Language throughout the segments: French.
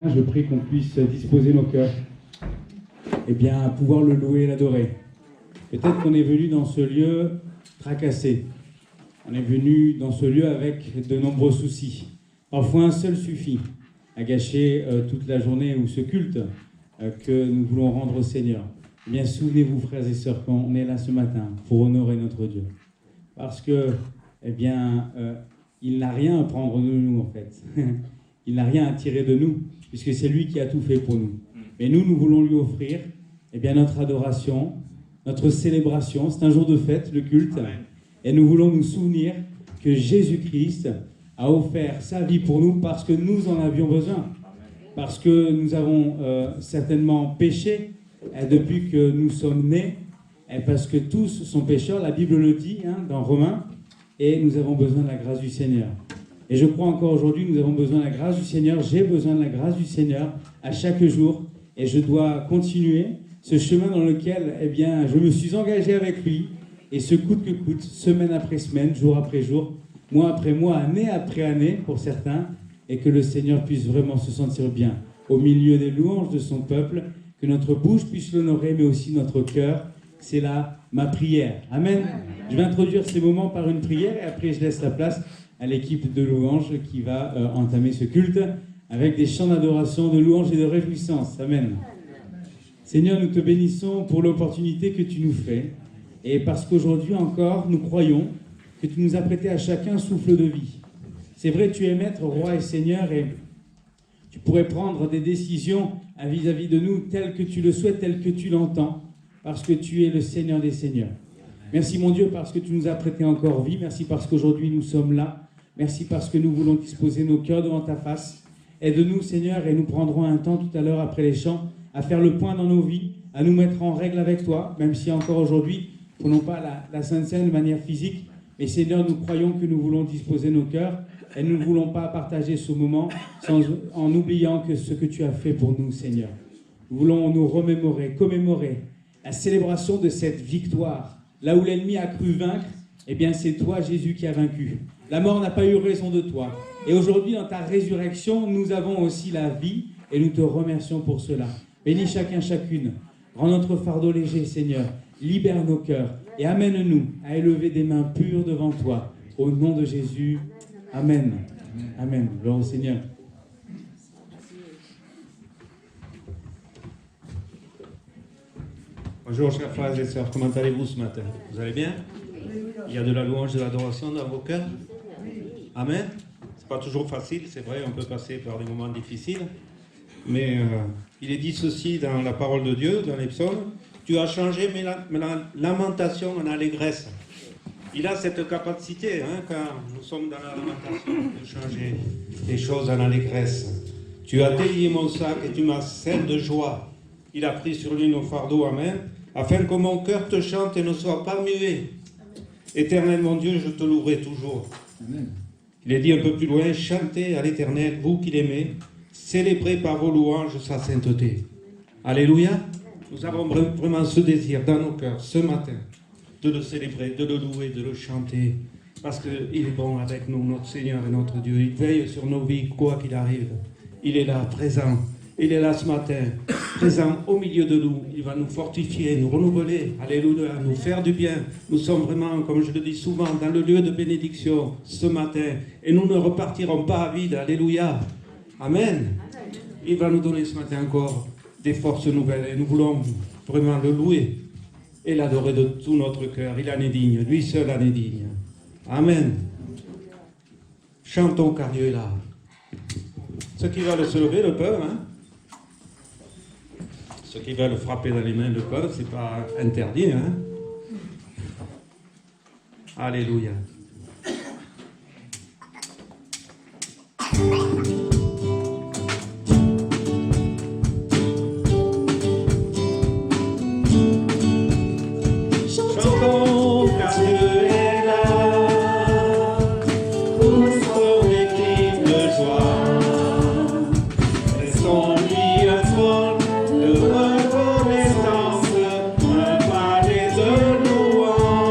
Je prie qu'on puisse disposer nos cœurs et bien, à pouvoir le louer et l'adorer. Peut-être qu'on est venu dans ce lieu tracassé. On est venu dans ce lieu avec de nombreux soucis. Parfois, un seul suffit à gâcher toute la journée ou ce culte que nous voulons rendre au Seigneur. Eh bien, souvenez-vous, frères et sœurs, qu'on est là ce matin pour honorer notre Dieu. Parce que, eh bien, il n'a rien à prendre de nous, en fait. Il n'a rien à tirer de nous, puisque c'est lui qui a tout fait pour nous. Mais nous voulons lui offrir eh bien, notre adoration, notre célébration. C'est un jour de fête, le culte. Amen. Et nous voulons nous souvenir que Jésus-Christ a offert sa vie pour nous parce que nous en avions besoin. Parce que nous avons certainement péché depuis que nous sommes nés. Et parce que tous sont pécheurs, la Bible le dit dans Romains. Et nous avons besoin de la grâce du Seigneur. Et je crois encore aujourd'hui, nous avons besoin de la grâce du Seigneur. J'ai besoin de la grâce du Seigneur à chaque jour. Et je dois continuer ce chemin dans lequel eh bien, je me suis engagé avec lui. Et ce coûte que coûte, semaine après semaine, jour après jour, mois après mois, année après année pour certains. Et que le Seigneur puisse vraiment se sentir bien au milieu des louanges de son peuple. Que notre bouche puisse l'honorer, mais aussi notre cœur. C'est là ma prière. Amen. Je vais introduire ces moments par une prière et après je laisse la place à l'équipe de louanges qui va entamer ce culte avec des chants d'adoration, de louanges et de réjouissance. Amen. Seigneur, nous te bénissons pour l'opportunité que tu nous fais et parce qu'aujourd'hui encore, nous croyons que tu nous as prêté à chacun un souffle de vie. C'est vrai, tu es maître, roi et seigneur et tu pourrais prendre des décisions vis-à-vis de nous telles que tu le souhaites, telles que tu l'entends, parce que tu es le Seigneur des seigneurs. Merci mon Dieu parce que tu nous as prêté encore vie. Merci parce qu'aujourd'hui nous sommes là. Merci parce que nous voulons disposer nos cœurs devant ta face. Aide-nous Seigneur et nous prendrons un temps tout à l'heure après les chants à faire le point dans nos vies, à nous mettre en règle avec toi, même si encore aujourd'hui, nous ne prenons pas la Sainte Seine de manière physique. Mais Seigneur, nous croyons que nous voulons disposer nos cœurs et nous ne voulons pas partager ce moment en oubliant que ce que tu as fait pour nous Seigneur. Nous voulons nous remémorer, commémorer la célébration de cette victoire. Là où l'ennemi a cru vaincre, eh bien c'est toi Jésus qui a vaincu. La mort n'a pas eu raison de toi. Et aujourd'hui, dans ta résurrection, nous avons aussi la vie et nous te remercions pour cela. Bénis chacun, chacune. Rends notre fardeau léger, Seigneur. Libère nos cœurs et amène-nous à élever des mains pures devant toi. Au nom de Jésus, Amen. Amen. Gloire au Seigneur. Bonjour chers frères et sœurs, comment allez-vous ce matin? Vous allez bien? Il y a de la louange, de l'adoration dans vos cœurs? Amen. C'est pas toujours facile, c'est vrai, on peut passer par des moments difficiles, mais il est dit ceci dans la parole de Dieu, dans les psaumes: tu as changé la lamentation en allégresse. Il a cette capacité, quand nous sommes dans la lamentation, de changer les choses en allégresse. Tu as délié mon sac et tu m'as scellé de joie. Il a pris sur lui nos fardeaux, amen, afin que mon cœur te chante et ne soit pas muet. Éternel mon Dieu, je te louerai toujours. Amen. Il est dit un peu plus loin: chantez à l'Éternel, vous qui l'aimez, célébrez par vos louanges sa sainteté. Alléluia. Nous avons vraiment ce désir dans nos cœurs ce matin de le célébrer, de le louer, de le chanter, parce qu'il est bon avec nous, notre Seigneur et notre Dieu. Il veille sur nos vies, quoi qu'il arrive. Il est là, présent. Il est là ce matin, présent au milieu de nous. Il va nous fortifier, nous renouveler, alléluia, nous faire du bien. Nous sommes vraiment, comme je le dis souvent, dans le lieu de bénédiction ce matin. Et nous ne repartirons pas à vide, alléluia. Amen. Il va nous donner ce matin encore des forces nouvelles. Et nous voulons vraiment le louer et l'adorer de tout notre cœur. Il en est digne, lui seul en est digne. Amen. Chantons car Dieu est là. Ceux qui veulent se lever le peuvent, Ceux qui veulent frapper dans les mains le peuvent, c'est pas interdit, Alléluia. Chantons car Dieu est là, poussons des cris de joie, laissons-lui un trône de reconnaissance, un palais de louange.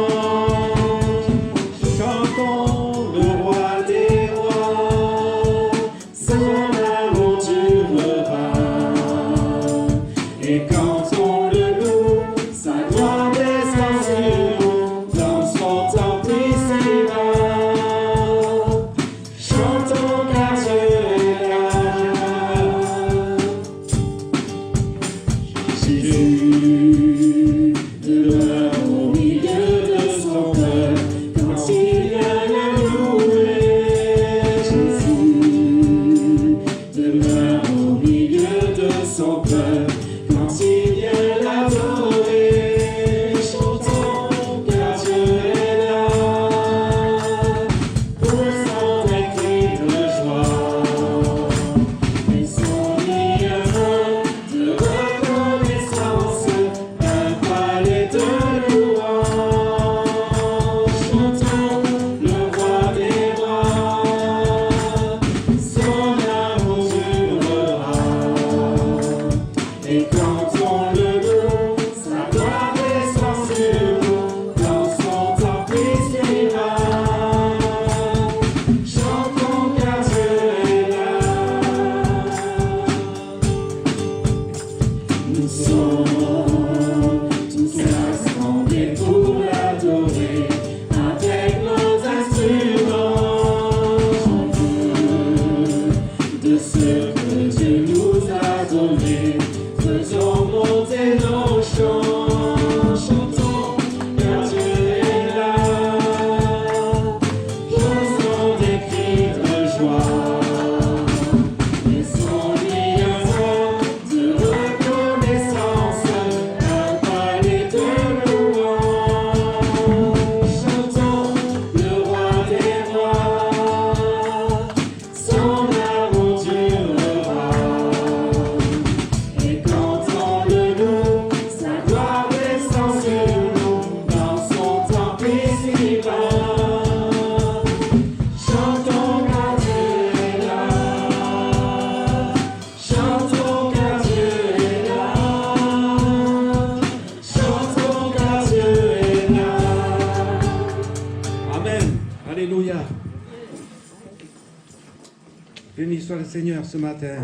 Béni soit le Seigneur ce matin.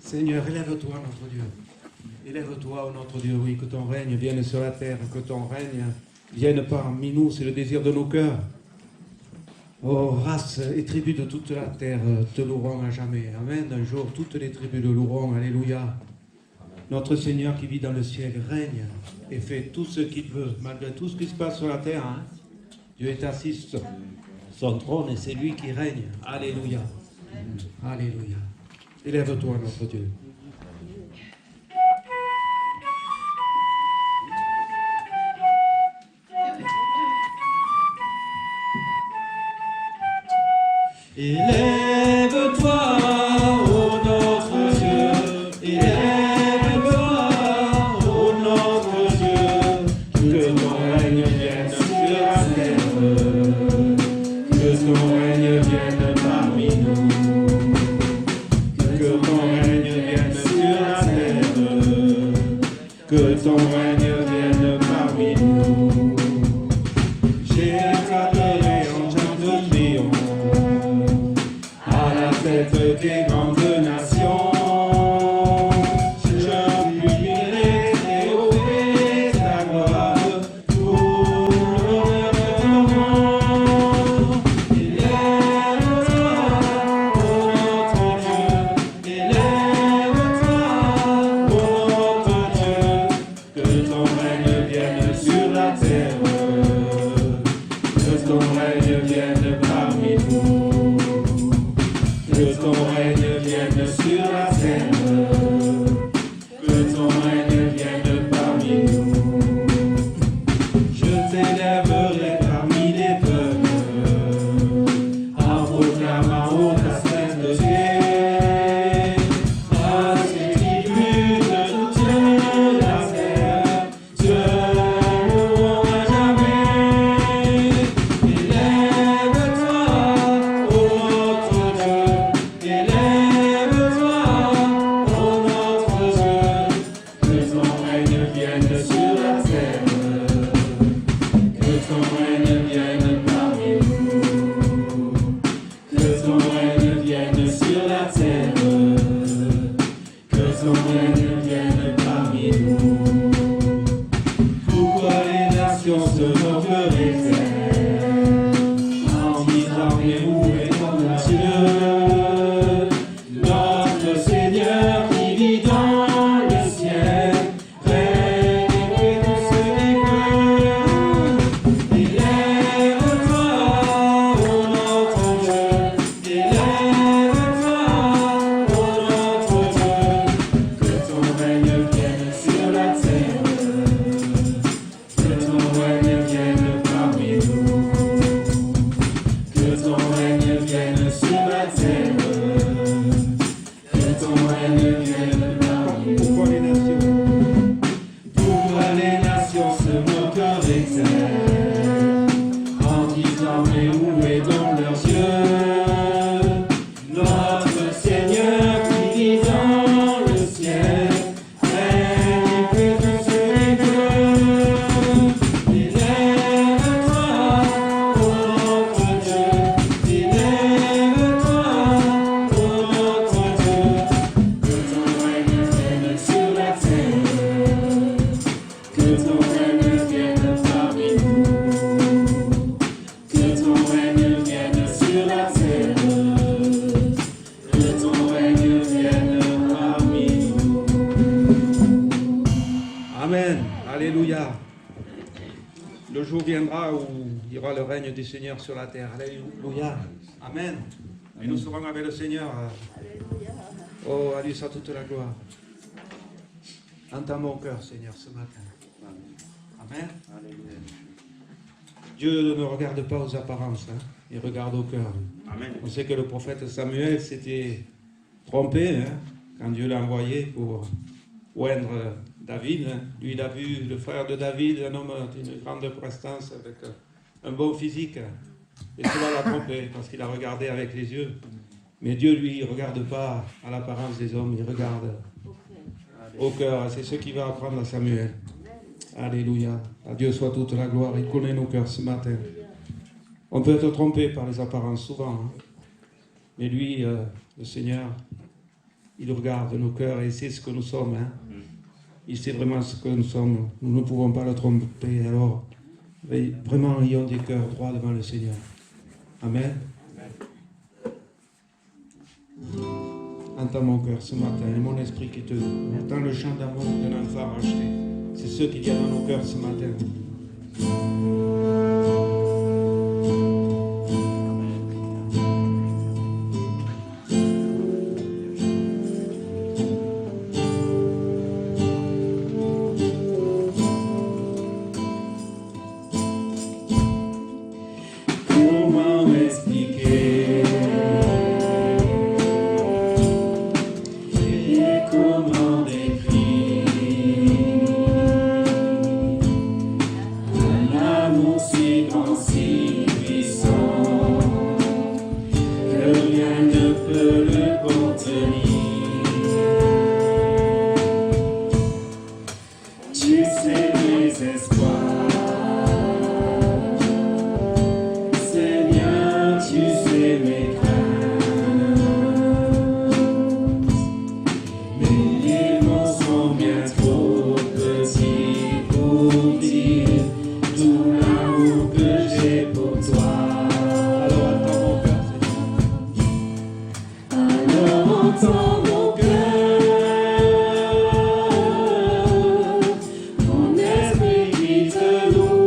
Seigneur, élève-toi, notre Dieu. Élève-toi, oh notre Dieu, oui, que ton règne vienne sur la terre, que ton règne vienne parmi nous, c'est le désir de nos cœurs. Oh, race et tribus de toute la terre, te loueront à jamais. Amen. Un jour, toutes les tribus le loueront. Alléluia. Notre Seigneur qui vit dans le ciel règne et fait tout ce qu'il veut, malgré tout ce qui se passe sur la terre. Hein. Dieu est assis sur son trône et c'est lui qui règne. Alléluia. Alléluia. Élève-toi, notre Dieu. Élève-toi, ô notre Dieu, élève-toi, ô notre Dieu, que ton règne vienne sur la terre, que ton règne vienne parmi nous, que ton règne vienne sur la terre, que ton règne vienne parmi nous. J'éclaterai en chant de triomphe tête des grandes nations, je publierai et offrirai ta gloire pour l'honneur de ton nom. Élève-toi, ô notre Dieu, élève-toi, ô notre Dieu, que ton règne vienne sur la terre, que ton règne vienne parmi nous. Que ton règne vienne sur la terre, que ton règne vienne parmi nous. Je t'élèverai parmi les peuples, en proclamant haut ta sainteté. À ces tribus de toute la terre, te loueront à jamais. règne vienne parmi nous, que ton règne vienne sur la terre, que ton règne vienne parmi nous. Amen. Alléluia. Le jour viendra où il y aura le règne du Seigneur sur la terre. Alléluia. Amen. Et nous serons avec le Seigneur. Oh, à lui soit toute la gloire. Entends mon cœur, Seigneur, ce matin. Amen. Dieu ne regarde pas aux apparences, hein. Il regarde au cœur. Amen. On sait que le prophète Samuel s'était trompé, hein, quand Dieu l'a envoyé pour oindre David. Hein. Lui, il a vu le frère de David, un homme d'une grande prestance, avec un bon physique. Et cela l'a trompé, parce qu'il a regardé avec les yeux. Mais Dieu, lui, il ne regarde pas à l'apparence des hommes, il regarde au cœur. C'est ce qu'il va apprendre à Samuel. Alléluia. À Dieu soit toute la gloire. Il connaît nos cœurs ce matin. On peut être trompé par les apparences souvent. Hein. Mais lui, le Seigneur, il regarde nos cœurs et il sait ce que nous sommes. Hein. Il sait vraiment ce que nous sommes. Nous ne pouvons pas le tromper. Alors, vraiment, ayons des cœurs droits devant le Seigneur. Amen. Entends mon cœur ce matin et mon esprit qui te loue. Entends le chant d'amour d'un enfant racheté. C'est ce qu'il y a dans nos cœurs ce matin. Comment expliquer et comment décrire un amour si grand, si puissant que rien ne peut le contenir. Tu sais mes espoirs. Tu sais mes craintes, mes mots sont bien trop petits pour dire tout l'amour que j'ai pour toi. Alors entends mon cœur, mon esprit qui te loue.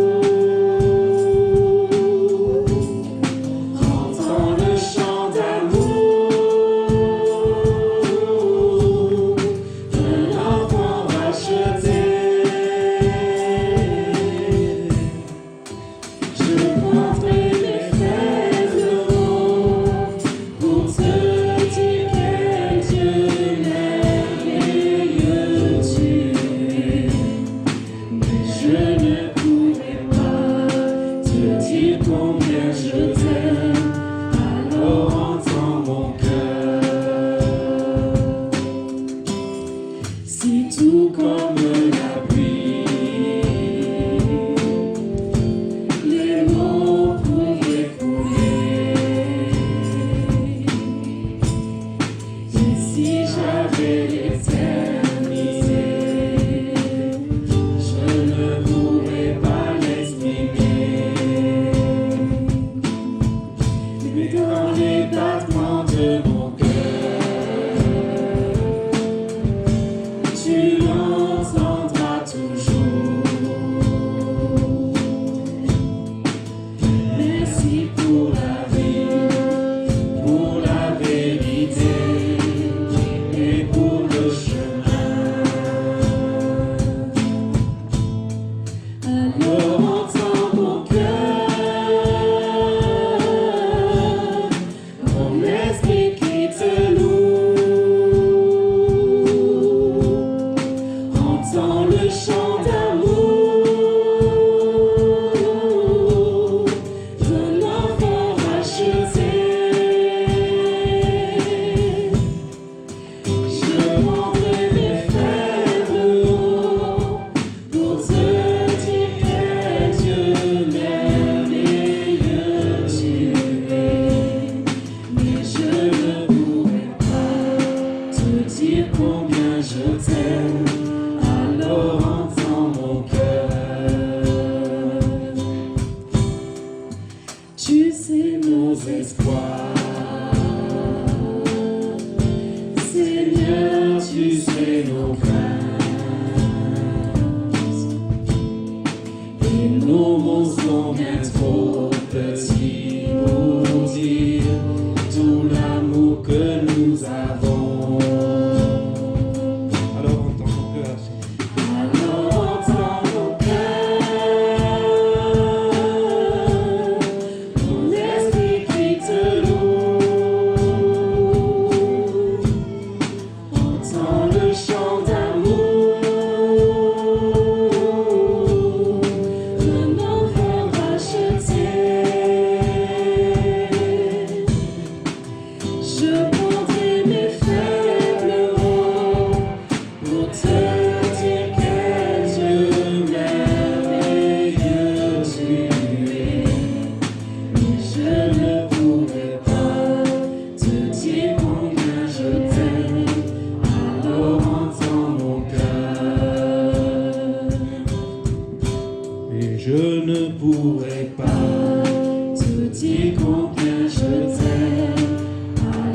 Combien je t'aime, alors entends mon cœur. Si tout comme la pluie, les mots pouvaient couler, et si j'avais l'éternité, je ne pourrais pas l'exprimer. Dans les battements de mon cœur, tu l'entendras toujours. Merci pour la vie, pour la vérité et pour le chemin. Alors entends mon cœur. Mon esprit qui te loue, entends le chant d'amour d'un enfant racheté. Je rendrai mes frères de haut pour te dire Et nos mots sont bien trop petits pour dire tout l'amour que nous avons. Alors entends nos cœurs, Seigneur. Alors entends nos cœurs, mon esprit qui te loue. Entends le chant d'amour, un enfant racheté. Je compterai mes faibles mots pour te dire quel Dieu merveilleux tu es. Mais je ne pourrai pas te dire combien je t'aime. Alors entends mon cœur. Et je ne pourrai pas. Te dire combien je t'aime.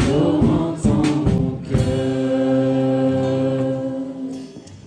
Alors entends mon cœur.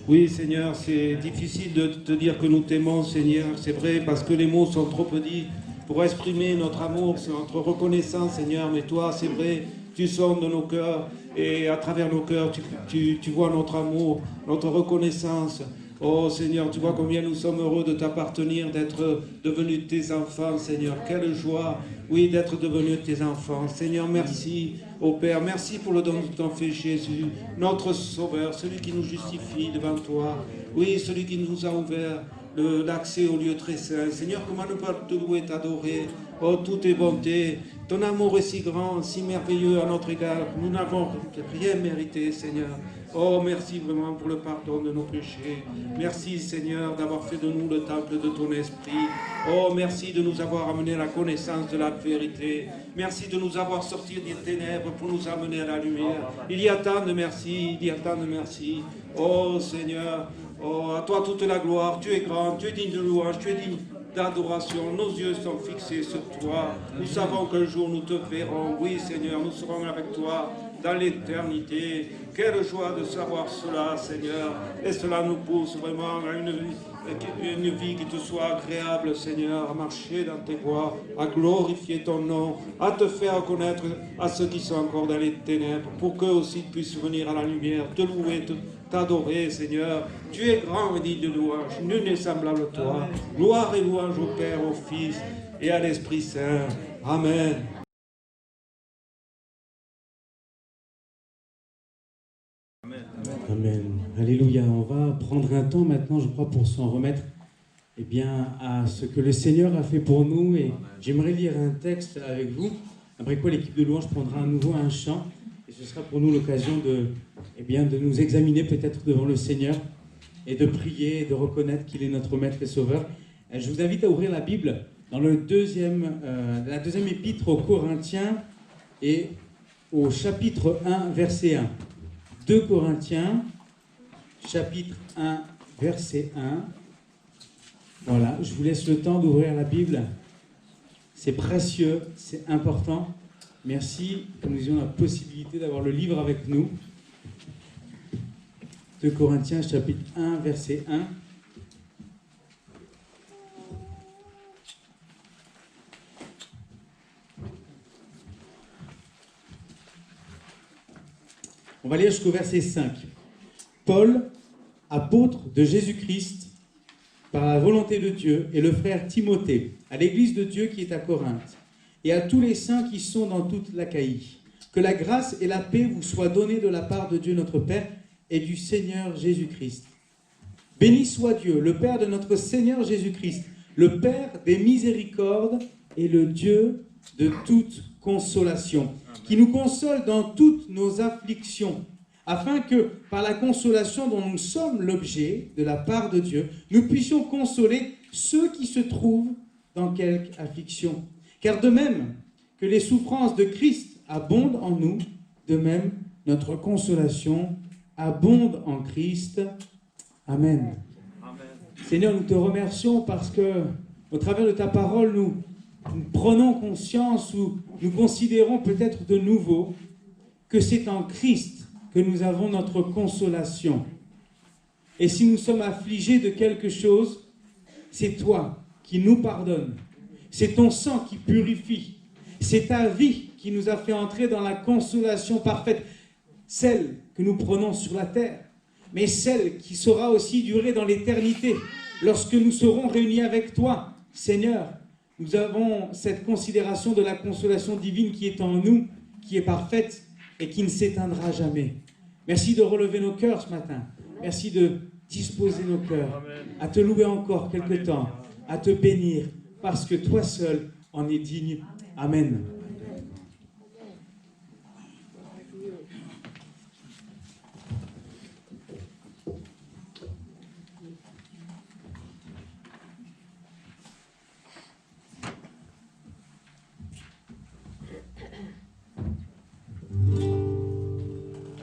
Oui, Seigneur, c'est difficile de te dire que nous t'aimons, Seigneur. C'est vrai, parce que les mots sont trop petits pour exprimer notre amour, c'est notre reconnaissance, Seigneur. Mais toi, c'est vrai, tu sondes nos cœurs et à travers nos cœurs, tu vois notre amour, notre reconnaissance. Oh Seigneur, tu vois combien nous sommes heureux de t'appartenir, d'être devenus tes enfants, Seigneur. Quelle joie, oui, d'être devenus tes enfants. Seigneur, merci, ô Père, merci pour le don de ton Fils Jésus, notre Sauveur, celui qui nous justifie devant toi. Oui, celui qui nous a ouvert l'accès au lieu très saint. Seigneur, comment ne pas te louer, t'adorer? Oh, toutes tes bontés, ton amour est si grand, si merveilleux à notre égard. Nous n'avons rien mérité, Seigneur. Oh, merci vraiment pour le pardon de nos péchés. Merci, Seigneur, d'avoir fait de nous le temple de ton esprit. Oh, merci de nous avoir amené à la connaissance de la vérité. Merci de nous avoir sortis des ténèbres pour nous amener à la lumière. Il y a tant de merci, il y a tant de merci. Oh, Seigneur, oh, à toi toute la gloire. Tu es grand, tu es digne de louange, tu es digne d'adoration. Nos yeux sont fixés sur toi. Nous savons qu'un jour nous te verrons. Oui, Seigneur, nous serons avec toi dans l'éternité. Quelle joie de savoir cela, Seigneur. Et cela nous pousse vraiment à une vie qui te soit agréable, Seigneur, à marcher dans tes voies, à glorifier ton nom, à te faire connaître à ceux qui sont encore dans les ténèbres, pour qu'eux aussi puissent venir à la lumière, te louer, t'adorer, Seigneur. Tu es grand et digne de louange, nul n'est semblable à toi. Gloire et louange au Père, au Fils et à l'Esprit Saint. Amen. Amen. Alléluia. On va prendre un temps maintenant, je crois, pour s'en remettre à ce que le Seigneur a fait pour nous. Et j'aimerais lire un texte avec vous. Après quoi, l'équipe de louange prendra à nouveau un chant. Et ce sera pour nous l'occasion de nous examiner peut-être devant le Seigneur et de prier et de reconnaître qu'il est notre Maître et Sauveur. Et je vous invite à ouvrir la Bible dans la deuxième épître aux Corinthiens et au chapitre 1, verset 1. 2 Corinthiens, chapitre 1, verset 1. Voilà, je vous laisse le temps d'ouvrir la Bible. C'est précieux, c'est important. Merci que nous ayons la possibilité d'avoir le livre avec nous. 2 Corinthiens, chapitre 1, verset 1. On va lire jusqu'au verset 5. Paul, apôtre de Jésus-Christ, par la volonté de Dieu, et le frère Timothée, à l'église de Dieu qui est à Corinthe, et à tous les saints qui sont dans toute l'Achaïe. Que la grâce et la paix vous soient données de la part de Dieu notre Père et du Seigneur Jésus-Christ. Béni soit Dieu, le Père de notre Seigneur Jésus-Christ, le Père des miséricordes et le Dieu de toute consolation, qui nous console dans toutes nos afflictions, afin que, par la consolation dont nous sommes l'objet de la part de Dieu, nous puissions consoler ceux qui se trouvent dans quelque affliction. Car de même que les souffrances de Christ abondent en nous, de même notre consolation abonde en Christ. Amen. Amen. Seigneur, nous te remercions parce que, au travers de ta parole, nous prenons conscience ou nous considérons peut-être de nouveau que c'est en Christ que nous avons notre consolation. Et si nous sommes affligés de quelque chose, c'est toi qui nous pardonne. C'est ton sang qui purifie. C'est ta vie qui nous a fait entrer dans la consolation parfaite, celle que nous prenons sur la terre, mais celle qui saura aussi durer dans l'éternité, lorsque nous serons réunis avec toi. Seigneur, nous avons cette considération de la consolation divine qui est en nous, qui est parfaite et qui ne s'éteindra jamais. Merci de relever nos cœurs ce matin. Merci de disposer nos cœurs à te louer encore quelque temps, à te bénir, parce que toi seul en es digne. Amen.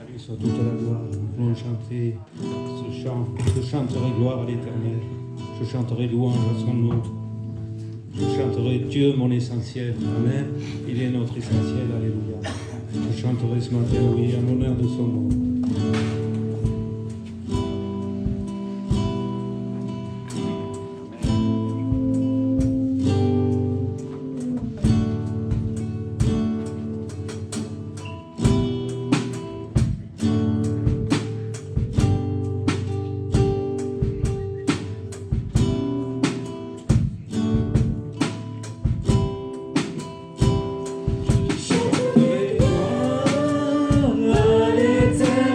Allez, soit toute la gloire. Nous allons chanter ce chant. Je chanterai gloire à l'Éternel. Je chanterai louange à son nom. Je chanterai Dieu mon essentiel. Amen. Il est notre essentiel. Alléluia. Je chanterai ce matin, oui, en l'honneur de son nom. À l'Éternel.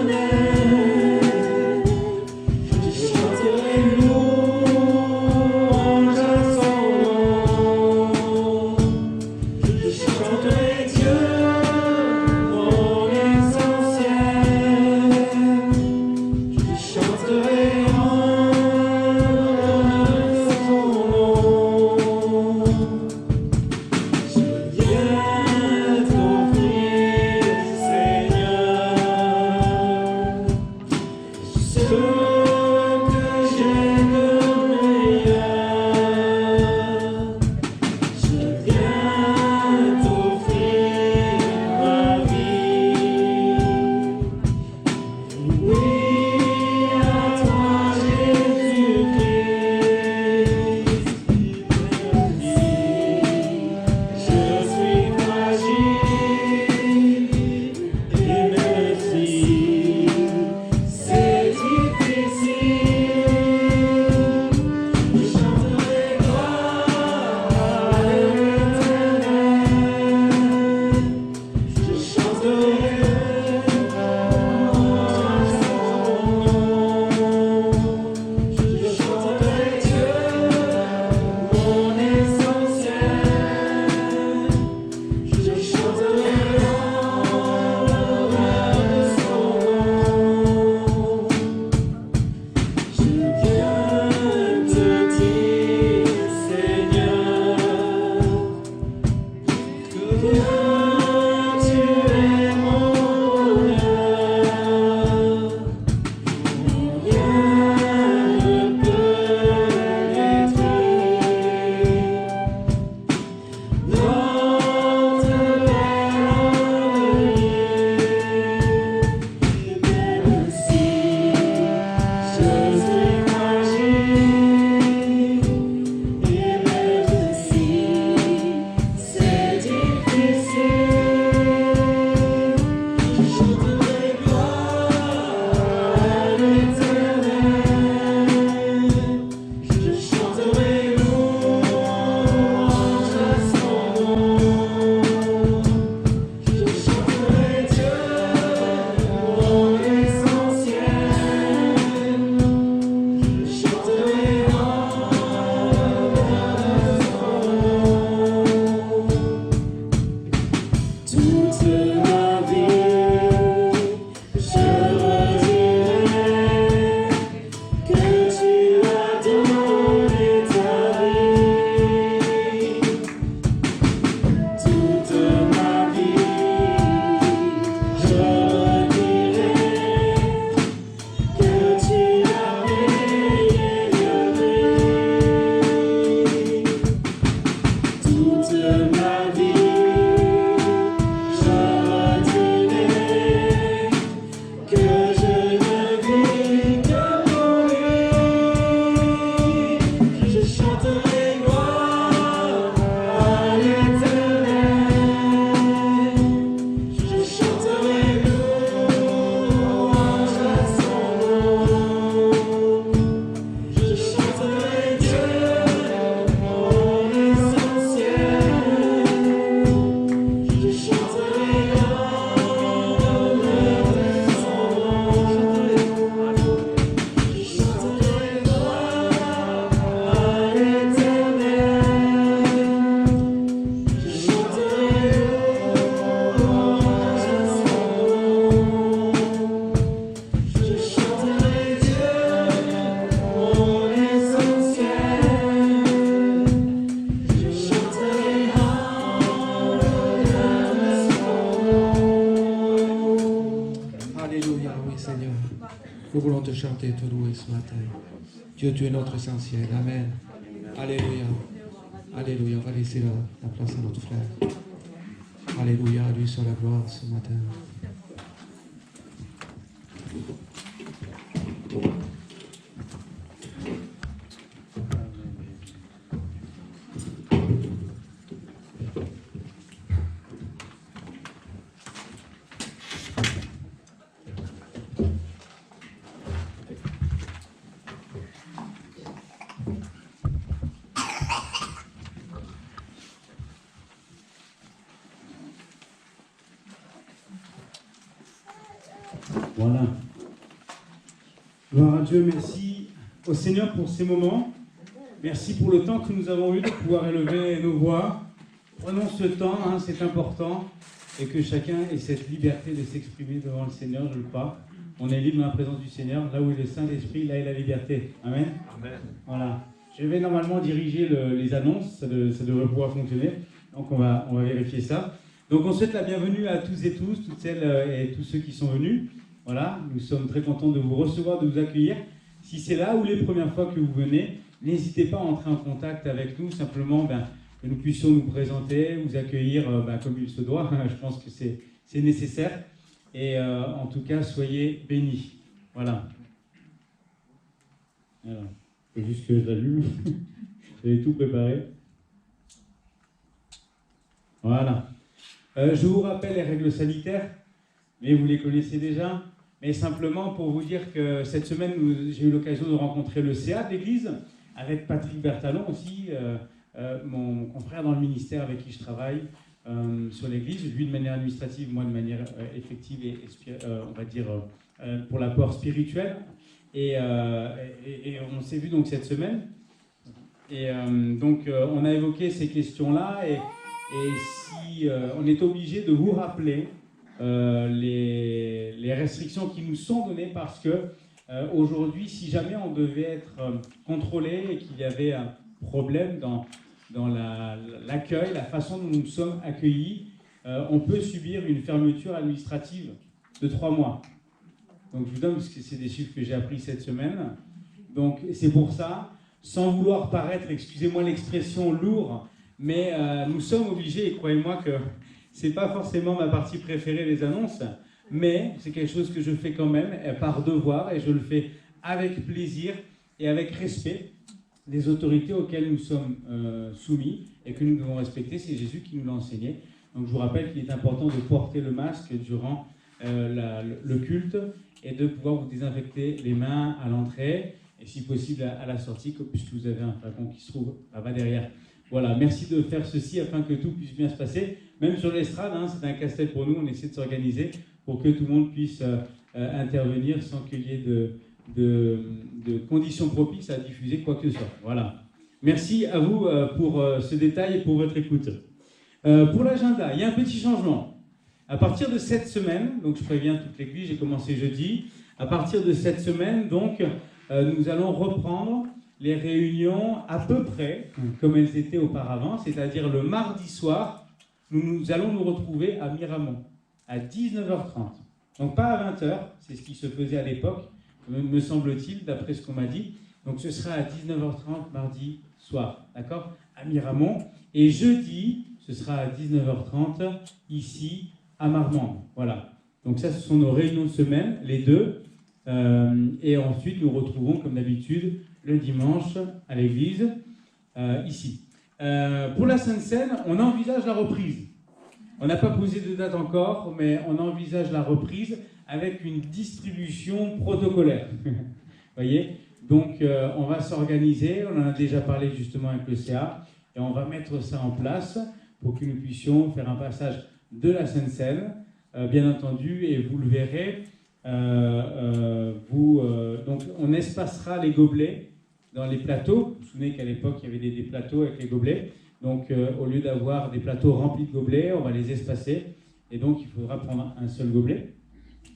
chanter et te louer ce matin. Dieu, tu es notre essentiel. Amen. Alléluia. Alléluia. On va laisser la place à notre frère. Alléluia. À lui soit la gloire ce matin. Voilà. Gloire à Dieu, merci au Seigneur pour ces moments. Merci pour le temps que nous avons eu de pouvoir élever nos voix. Prenons ce temps, c'est important, et que chacun ait cette liberté de s'exprimer devant le Seigneur, je le crois. On est libre dans la présence du Seigneur. Là où est le Saint-Esprit, là est la liberté. Amen. Amen. Voilà. Je vais normalement diriger les annonces, ça devrait pouvoir fonctionner. Donc on va vérifier ça. Donc on souhaite la bienvenue à tous et tous, toutes celles et tous ceux qui sont venus. Voilà, nous sommes très contents de vous recevoir, de vous accueillir. Si c'est là ou les premières fois que vous venez, n'hésitez pas à entrer en contact avec nous, simplement que nous puissions nous présenter, vous accueillir comme il se doit. Je pense que c'est nécessaire. Et en tout cas, soyez bénis. Voilà. Alors, il faut juste que je l'allume. J'avais tout préparé. Voilà. Je vous rappelle les règles sanitaires, mais vous les connaissez déjà. Mais simplement pour vous dire que cette semaine, j'ai eu l'occasion de rencontrer le CA de l'Église, avec Patrick Bertalon aussi, mon confrère dans le ministère avec qui je travaille sur l'Église, lui de manière administrative, moi de manière effective et on va dire pour l'apport spirituel. Et on s'est vu donc cette semaine. Et donc on a évoqué ces questions-là et si on est obligé de vous rappeler les restrictions qui nous sont données parce que aujourd'hui, si jamais on devait être contrôlé et qu'il y avait un problème dans l'accueil, la façon dont nous sommes accueillis, on peut subir une fermeture administrative de 3 mois. Donc je vous donne, parce que c'est des chiffres que j'ai appris cette semaine. Donc c'est pour ça, sans vouloir paraître, excusez-moi l'expression, lourd, mais nous sommes obligés, et croyez-moi que c'est pas forcément ma partie préférée, les annonces, mais c'est quelque chose que je fais quand même par devoir, et je le fais avec plaisir et avec respect des autorités auxquelles nous sommes soumis et que nous devons respecter. C'est Jésus qui nous l'a enseigné. Donc je vous rappelle qu'il est important de porter le masque durant le culte et de pouvoir vous désinfecter les mains à l'entrée et si possible à la sortie, puisque vous avez un flacon qui se trouve là-bas derrière. Voilà, merci de faire ceci afin que tout puisse bien se passer. Même sur l'estrade, c'est un casse-tête pour nous, on essaie de s'organiser pour que tout le monde puisse intervenir sans qu'il y ait de conditions propices à diffuser quoi que ce soit. Voilà. Merci à vous pour ce détail et pour votre écoute. Pour l'agenda, il y a un petit changement. À partir de cette semaine, donc je préviens toute l'église, j'ai commencé jeudi. À partir de cette semaine, donc, nous allons reprendre les réunions à peu près comme elles étaient auparavant, c'est-à-dire le mardi soir, nous allons nous retrouver à Miramont, à 19h30. Donc pas à 20h, c'est ce qui se faisait à l'époque, me semble-t-il, d'après ce qu'on m'a dit. Donc ce sera à 19h30 mardi soir, d'accord, à Miramont. Et jeudi, ce sera à 19h30 ici à Marmande. Voilà. Donc ça, ce sont nos réunions de semaine, les deux. Et ensuite, nous retrouvons, comme d'habitude, le dimanche à l'église, ici. Pour la Sainte Seine, on envisage la reprise. On n'a pas posé de date encore, mais on envisage la reprise avec une distribution protocolaire. Vous voyez ? Donc, on va s'organiser, on en a déjà parlé justement avec le CA, et on va mettre ça en place pour que nous puissions faire un passage de la Sainte Seine, bien entendu, et vous le verrez. Donc, on espacera les gobelets dans les plateaux. Vous vous souvenez qu'à l'époque, il y avait des plateaux avec les gobelets. Donc, au lieu d'avoir des plateaux remplis de gobelets, on va les espacer. Et donc, il faudra prendre un seul gobelet.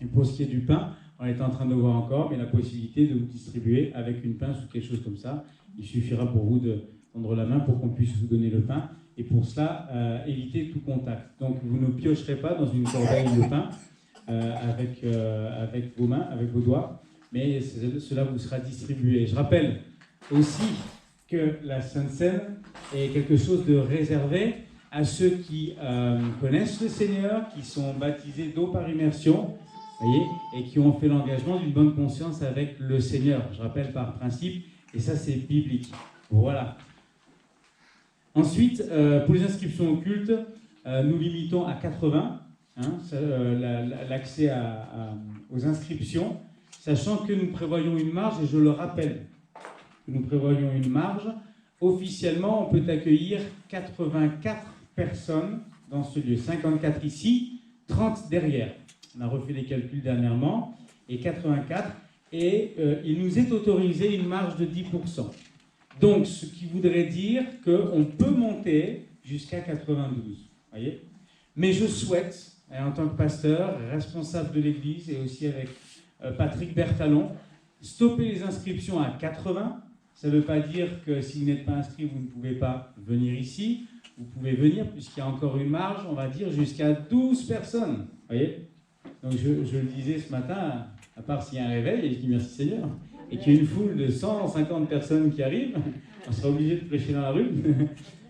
Et pour ce qui est du pain, on est en train de voir encore, mais la possibilité de vous distribuer avec une pince ou quelque chose comme ça. Il suffira pour vous de tendre la main pour qu'on puisse vous donner le pain. Et pour cela, évitez tout contact. Donc, vous ne piocherez pas dans une corbeille de pain avec vos mains, avec vos doigts. mais cela vous sera distribué. Je rappelle aussi que la Sainte Seine est quelque chose de réservé à ceux qui connaissent le Seigneur, qui sont baptisés d'eau par immersion, voyez, et qui ont fait l'engagement d'une bonne conscience avec le Seigneur. Je rappelle par principe, et ça c'est biblique. Voilà. Ensuite, pour les inscriptions au culte, nous limitons à 80 l'accès aux inscriptions, sachant que nous prévoyons une marge, et je le rappelle, que nous prévoyons une marge. Officiellement, on peut accueillir 84 personnes dans ce lieu, 54 ici, 30 derrière. On a refait les calculs dernièrement, et 84, et il nous est autorisé une marge de 10%. Donc, ce qui voudrait dire qu'on peut monter jusqu'à 92, voyez. Mais je souhaite, en tant que pasteur, responsable de l'Église, et aussi avec Patrick Bertalon, stopper les inscriptions à 80. Ça ne veut pas dire que si vous n'êtes pas inscrit, vous ne pouvez pas venir ici. Vous pouvez venir, puisqu'il y a encore une marge, on va dire, jusqu'à 12 personnes. Voyez. Donc je le disais ce matin, à part s'il y a un réveil, et je dis merci Seigneur, et qu'il y a une foule de 150 personnes qui arrivent, on sera obligé de prêcher dans la rue,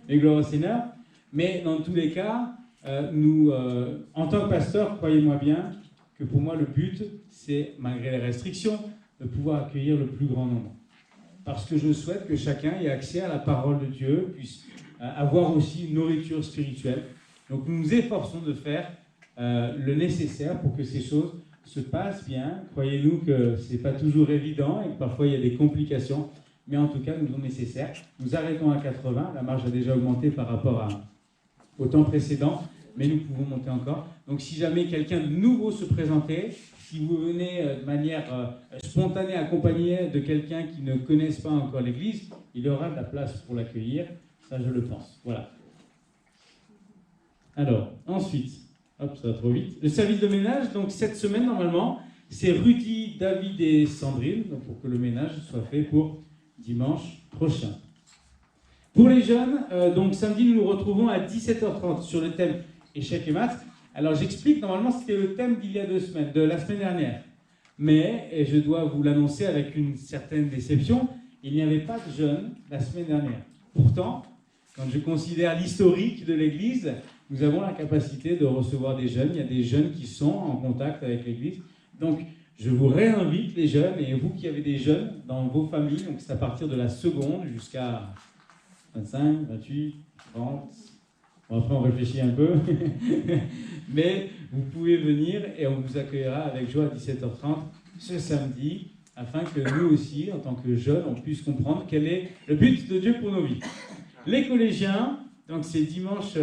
mais gloire au Seigneur. Mais dans tous les cas, nous, en tant que pasteur, croyez-moi bien, que pour moi le but, c'est, malgré les restrictions, de pouvoir accueillir le plus grand nombre. Parce que je souhaite que chacun ait accès à la parole de Dieu, puisse avoir aussi une nourriture spirituelle. Donc nous nous efforçons de faire le nécessaire pour que ces choses se passent bien. Croyez-nous que ce n'est pas toujours évident et que parfois il y a des complications, mais en tout cas nous sommes nécessaires. Nous arrêtons à 80, la marge a déjà augmenté par rapport au temps précédent, mais nous pouvons monter encore. Donc si jamais quelqu'un de nouveau se présentait, si vous venez de manière spontanée accompagné de quelqu'un qui ne connaisse pas encore l'Église, il y aura de la place pour l'accueillir, ça je le pense. Voilà. Alors, ensuite, hop, ça va trop vite. Le service de ménage, donc cette semaine normalement, c'est Rudy, David et Sandrine, donc pour que le ménage soit fait pour dimanche prochain. Pour les jeunes, donc samedi, nous nous retrouvons à 17h30 sur le thème échec et maths. Alors j'explique, normalement c'était le thème d'il y a 2 semaines, de la semaine dernière. Mais, et je dois vous l'annoncer avec une certaine déception, il n'y avait pas de jeunes la semaine dernière. Pourtant, quand je considère l'historique de l'Église, nous avons la capacité de recevoir des jeunes. Il y a des jeunes qui sont en contact avec l'Église. Donc, je vous réinvite les jeunes, et vous qui avez des jeunes dans vos familles, donc c'est à partir de la seconde jusqu'à 25, 28, 30... Bon, après, on réfléchit un peu. Mais vous pouvez venir et on vous accueillera avec joie à 17h30 ce samedi, afin que nous aussi, en tant que jeunes, on puisse comprendre quel est le but de Dieu pour nos vies. Les collégiens, donc c'est dimanche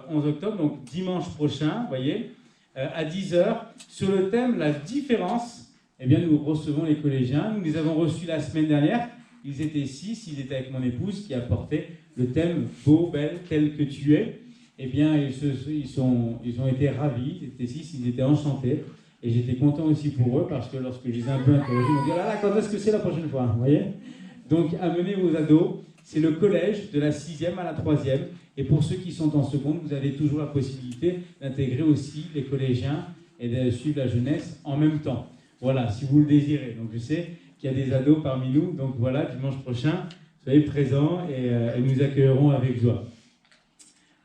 11 octobre, donc dimanche prochain, vous voyez, à 10h, sur le thème la différence. Eh bien, nous recevons les collégiens. Nous les avons reçus la semaine dernière. Ils étaient 6, ils étaient avec mon épouse qui apportait le thème « Beau, belle, tel que tu es ». Eh bien, ils ont été ravis, ils étaient 6, ils étaient enchantés. Et j'étais content aussi pour eux, parce que lorsque je les ai un peu interrogés, ils m'ont dit « Ah là, quand est-ce que c'est la prochaine fois ?» Vous voyez. Donc, amenez vos ados. C'est le collège de la 6e à la 3e. Et pour ceux qui sont en seconde, vous avez toujours la possibilité d'intégrer aussi les collégiens et de suivre la jeunesse en même temps. Voilà, si vous le désirez. Donc, je sais qu'il y a des ados parmi nous. Donc, voilà, dimanche prochain, soyez présents et nous accueillerons avec joie.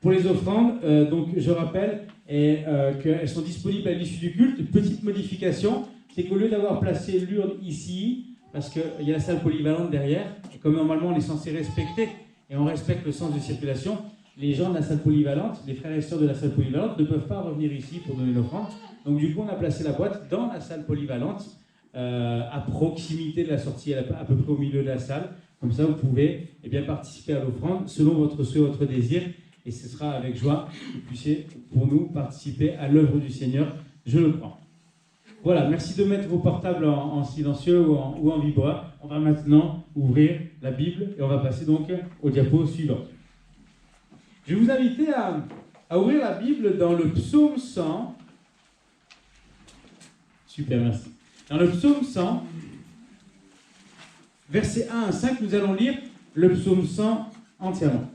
Pour les offrandes, donc je rappelle qu'elles sont disponibles à l'issue du culte. Petite modification, c'est qu'au lieu d'avoir placé l'urne ici, parce qu'il y a la salle polyvalente derrière, et comme normalement on est censé respecter, et on respecte le sens de circulation, les gens de la salle polyvalente, les frères et sœurs de la salle polyvalente, ne peuvent pas revenir ici pour donner l'offrande. Donc du coup, on a placé la boîte dans la salle polyvalente, à proximité de la sortie, à peu près au milieu de la salle. Comme ça, vous pouvez bien participer à l'offrande selon votre souhait, votre désir. Et ce sera avec joie que vous puissiez, pour nous, participer à l'œuvre du Seigneur. Je le prends. Voilà, merci de mettre vos portables en silencieux ou en vibreur. On va maintenant ouvrir la Bible et on va passer donc au diapo suivant. Je vais vous inviter à ouvrir la Bible dans le psaume 100. Super, merci. Dans le psaume 100, versets 1 à 5, nous allons lire le psaume 100 entièrement.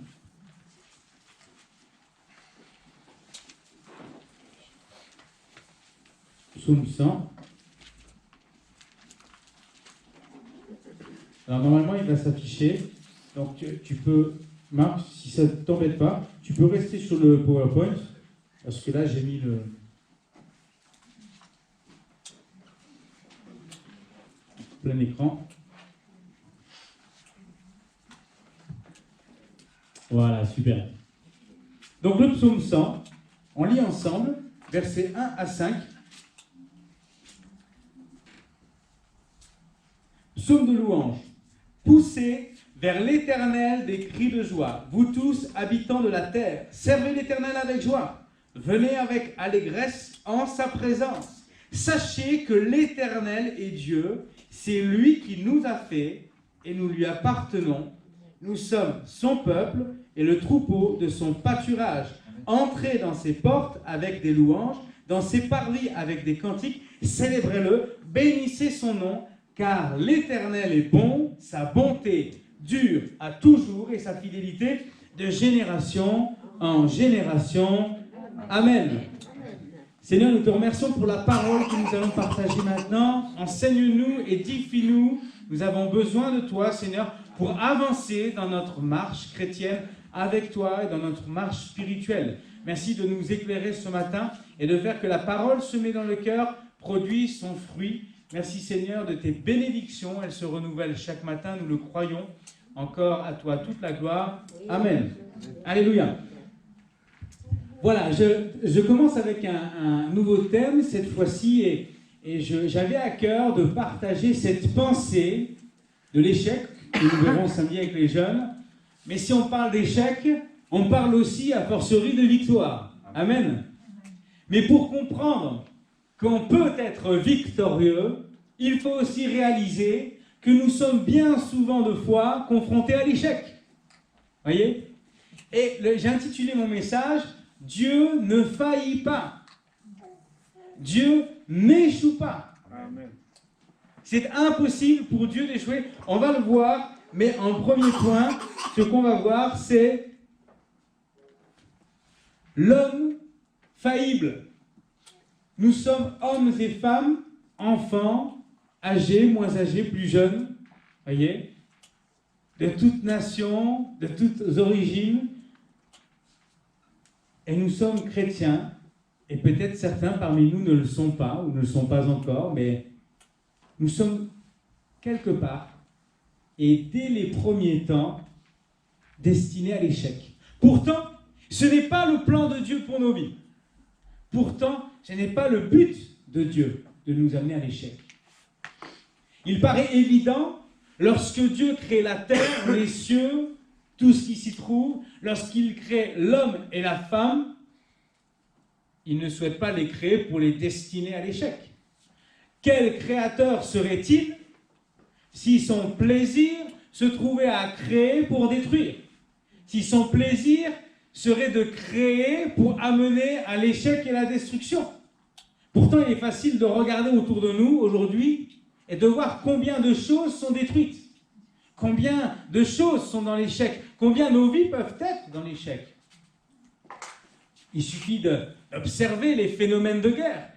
Psaume 100. Alors normalement, il va s'afficher. Donc tu peux, Marc, si ça ne t'embête pas, tu peux rester sur le PowerPoint, parce que là, j'ai mis le... plein écran. Voilà, super. Donc le psaume 100, on lit ensemble, versets 1 à 5. Psaume de louange. Poussez vers l'Éternel des cris de joie, vous tous, habitants de la terre. Servez l'Éternel avec joie. Venez avec allégresse en sa présence. Sachez que l'Éternel est Dieu, c'est lui qui nous a fait et nous lui appartenons. Nous sommes son peuple et le troupeau de son pâturage. Entrez dans ses portes avec des louanges, dans ses parvis avec des cantiques. Célébrez-le, bénissez son nom, car l'Éternel est bon, sa bonté dure à toujours et sa fidélité de génération en génération. Amen. Seigneur, nous te remercions pour la parole que nous allons partager maintenant. Enseigne-nous, édifie-nous. Nous avons besoin de toi, Seigneur, pour avancer dans notre marche chrétienne avec toi et dans notre marche spirituelle. Merci de nous éclairer ce matin et de faire que la parole semée dans le cœur produise son fruit. Merci, Seigneur, de tes bénédictions. Elles se renouvellent chaque matin, nous le croyons. Encore à toi toute la gloire. Amen. Alléluia. Voilà, je commence avec un nouveau thème cette fois-ci et j'avais à cœur de partager cette pensée de l'échec que nous verrons samedi avec les jeunes. Mais si on parle d'échec, on parle aussi a fortiori de victoire. Amen. Mais pour comprendre qu'on peut être victorieux, il faut aussi réaliser que nous sommes bien souvent de fois confrontés à l'échec. Voyez ? Et j'ai intitulé mon message « Dieu ne faillit pas. Dieu n'échoue pas. » C'est impossible pour Dieu d'échouer. On va le voir, mais en premier point, ce qu'on va voir, c'est l'homme faillible. Nous sommes hommes et femmes, enfants, âgés, moins âgés, plus jeunes, voyez, de toutes nations, de toutes origines. Et nous sommes chrétiens, et peut-être certains parmi nous ne le sont pas, ou ne le sont pas encore, mais nous sommes quelque part, et dès les premiers temps, destinés à l'échec. Pourtant, ce n'est pas le plan de Dieu pour nos vies. Pourtant, ce n'est pas le but de Dieu de nous amener à l'échec. Il paraît évident, lorsque Dieu crée la terre, les cieux, tout ce qui s'y trouve, lorsqu'il crée l'homme et la femme, il ne souhaite pas les créer pour les destiner à l'échec. Quel créateur serait-il si son plaisir se trouvait à créer pour détruire? Si son plaisir serait de créer pour amener à l'échec et la destruction? Pourtant, il est facile de regarder autour de nous aujourd'hui et de voir combien de choses sont détruites. Combien de choses sont dans l'échec? Combien nos vies peuvent être dans l'échec? Il suffit d'observer les phénomènes de guerre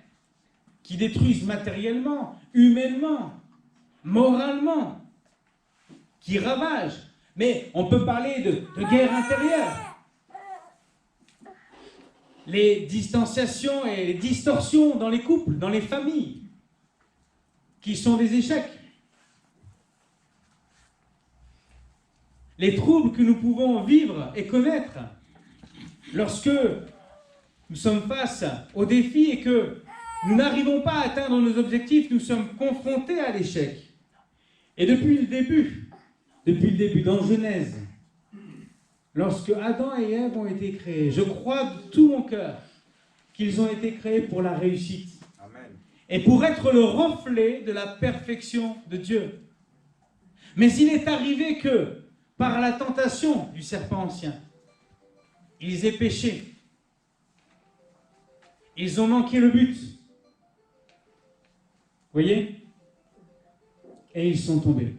qui détruisent matériellement, humainement, moralement, qui ravagent. Mais on peut parler de guerre intérieure. Les distanciations et les distorsions dans les couples, dans les familles, qui sont des échecs. Les troubles que nous pouvons vivre et connaître lorsque nous sommes face aux défis et que nous n'arrivons pas à atteindre nos objectifs, nous sommes confrontés à l'échec. Et depuis le début, dans Genèse, lorsque Adam et Ève ont été créés, je crois de tout mon cœur qu'ils ont été créés pour la réussite. Amen. Et pour être le reflet de la perfection de Dieu. Mais il est arrivé que, par la tentation du serpent ancien, ils aient péché. Ils ont manqué le but. Voyez? Et ils sont tombés.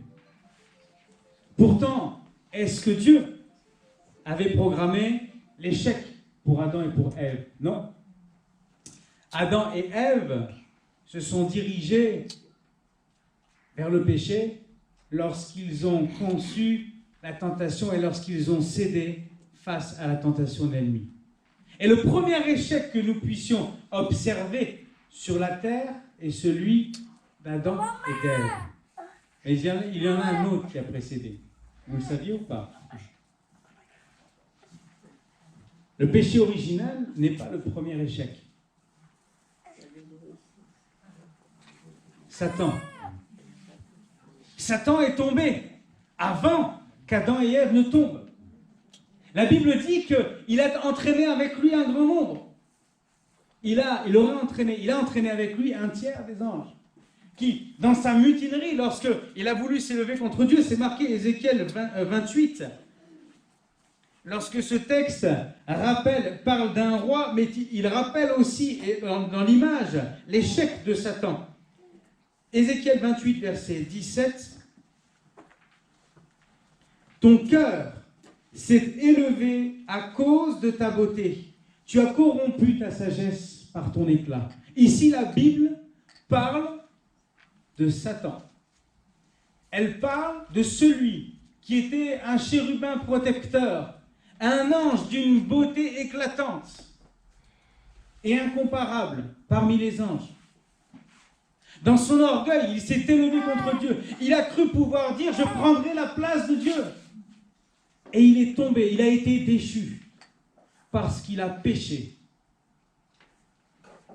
Pourtant, est-ce que Dieu avait programmé l'échec pour Adam et pour Ève? Non. Adam et Ève se sont dirigés vers le péché lorsqu'ils ont conçu la tentation et lorsqu'ils ont cédé face à la tentation de l'ennemi. Et le premier échec que nous puissions observer sur la terre est celui d'Adam et d'Ève. Mais il y en a un autre qui a précédé. Vous le saviez ou pas? Le péché original n'est pas le premier échec. Satan. Satan est tombé avant qu'Adam et Ève ne tombent. La Bible dit qu'il a entraîné avec lui un grand nombre. Il a entraîné avec lui un tiers des anges. Qui, dans sa mutinerie, lorsqu'il a voulu s'élever contre Dieu, c'est marqué Ézéchiel 28. Lorsque ce texte parle d'un roi, mais il rappelle aussi, dans l'image, l'échec de Satan. Ézéchiel 28, verset 17. Ton cœur s'est élevé à cause de ta beauté. Tu as corrompu ta sagesse par ton éclat. Ici, la Bible parle de Satan. Elle parle de celui qui était un chérubin protecteur, un ange d'une beauté éclatante et incomparable parmi les anges. Dans son orgueil, il s'est élevé contre Dieu. Il a cru pouvoir dire « Je prendrai la place de Dieu ». Et il est tombé, il a été déchu parce qu'il a péché.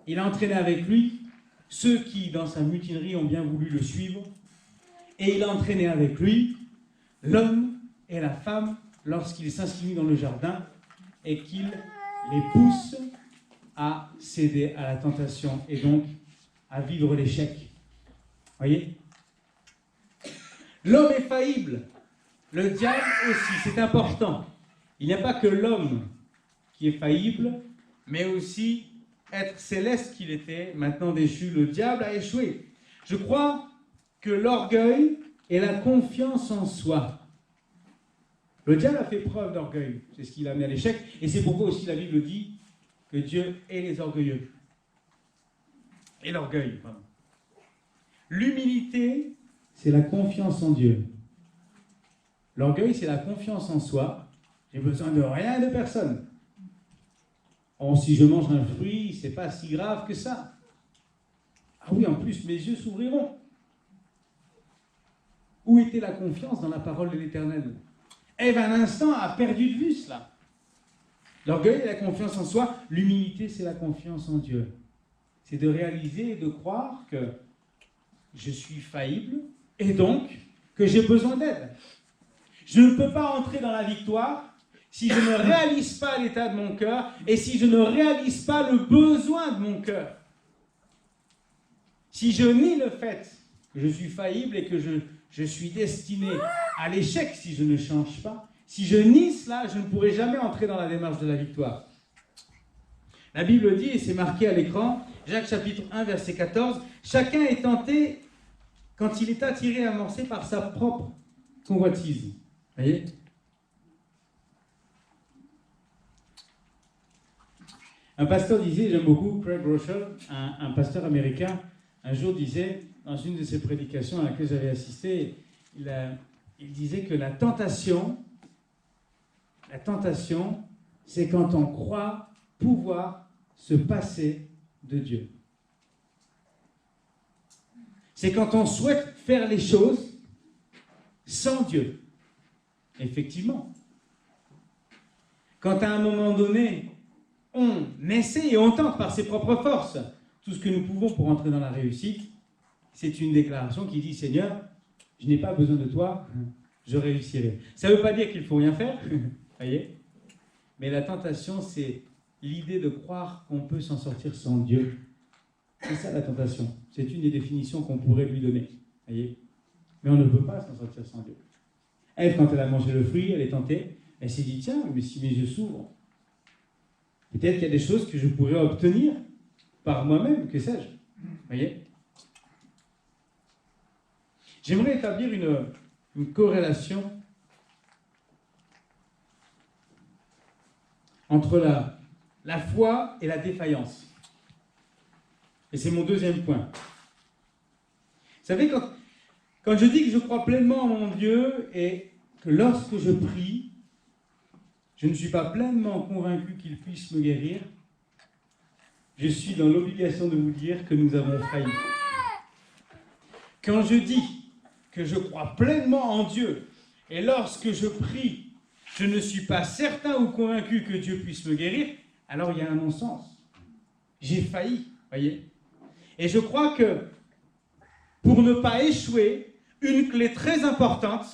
Il a entraîné avec lui ceux qui, dans sa mutinerie, ont bien voulu le suivre. Et il a entraîné avec lui l'homme et la femme lorsqu'il s'inscrit dans le jardin et qu'il les pousse à céder à la tentation et donc à vivre l'échec. Voyez? L'homme est faillible. Le diable aussi, c'est important. Il n'y a pas que l'homme qui est faillible, mais aussi être céleste qu'il était, maintenant déchu. Le diable a échoué. Je crois que l'orgueil et la confiance en soi. Le diable a fait preuve d'orgueil. C'est ce qui l'a amené à l'échec. Et c'est pourquoi aussi la Bible dit que Dieu hait les orgueilleux. Et l'orgueil, pardon. L'humilité, c'est la confiance en Dieu. L'orgueil, c'est la confiance en soi. J'ai besoin de rien et de personne. Oh, si je mange un fruit, c'est pas si grave que ça. Ah oui, en plus, mes yeux s'ouvriront. Où était la confiance dans la parole de l'Éternel? Ève, un instant, a perdu de vue cela. L'orgueil, c'est la confiance en soi. L'humilité, c'est la confiance en Dieu. C'est de réaliser et de croire que je suis faillible et donc que j'ai besoin d'aide. Je ne peux pas entrer dans la victoire si je ne réalise pas l'état de mon cœur et si je ne réalise pas le besoin de mon cœur. Si je nie le fait que je suis faillible et que je suis destiné à l'échec si je ne change pas, si je nie cela, je ne pourrai jamais entrer dans la démarche de la victoire. La Bible dit, et c'est marqué à l'écran, Jacques chapitre 1, verset 14, « Chacun est tenté quand il est attiré et amorcé par sa propre convoitise. » Voyez? Un pasteur disait, j'aime beaucoup Craig Rochelle, un pasteur américain, un jour disait, dans une de ses prédications à laquelle j'avais assisté, il disait que la tentation, c'est quand on croit pouvoir se passer de Dieu. C'est quand on souhaite faire les choses sans Dieu. Effectivement. Quand à un moment donné, on essaie et on tente par ses propres forces tout ce que nous pouvons pour entrer dans la réussite, c'est une déclaration qui dit « Seigneur, je n'ai pas besoin de toi, je réussirai. » Ça ne veut pas dire qu'il ne faut rien faire, voyez. Mais la tentation, c'est l'idée de croire qu'on peut s'en sortir sans Dieu. C'est ça la tentation. C'est une des définitions qu'on pourrait lui donner, voyez. Mais on ne peut pas s'en sortir sans Dieu. Ève, quand elle a mangé le fruit, elle est tentée, elle s'est dit « Tiens, mais si mes yeux s'ouvrent, peut-être qu'il y a des choses que je pourrais obtenir par moi-même, que sais-je ?» Voyez. J'aimerais établir une corrélation entre la foi et la défaillance. Et c'est mon deuxième point. Vous savez, Quand je dis que je crois pleinement en mon Dieu et que lorsque je prie, je ne suis pas pleinement convaincu qu'il puisse me guérir, je suis dans l'obligation de vous dire que nous avons failli. Quand je dis que je crois pleinement en Dieu et lorsque je prie, je ne suis pas certain ou convaincu que Dieu puisse me guérir, alors il y a un non-sens. J'ai failli, voyez. Et je crois que pour ne pas échouer, une clé très importante,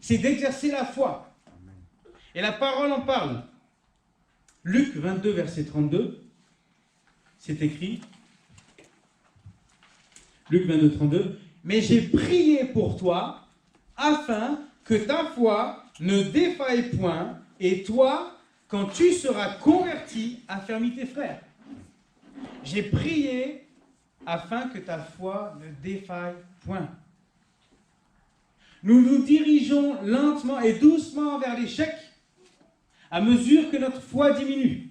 c'est d'exercer la foi. Et la parole en parle. Luc 22, verset 32, c'est écrit. Luc 22, 32. Mais j'ai prié pour toi, afin que ta foi ne défaille point, et toi, quand tu seras converti, affermis tes frères. J'ai prié afin que ta foi ne défaille point. Nous nous dirigeons lentement et doucement vers l'échec à mesure que notre foi diminue.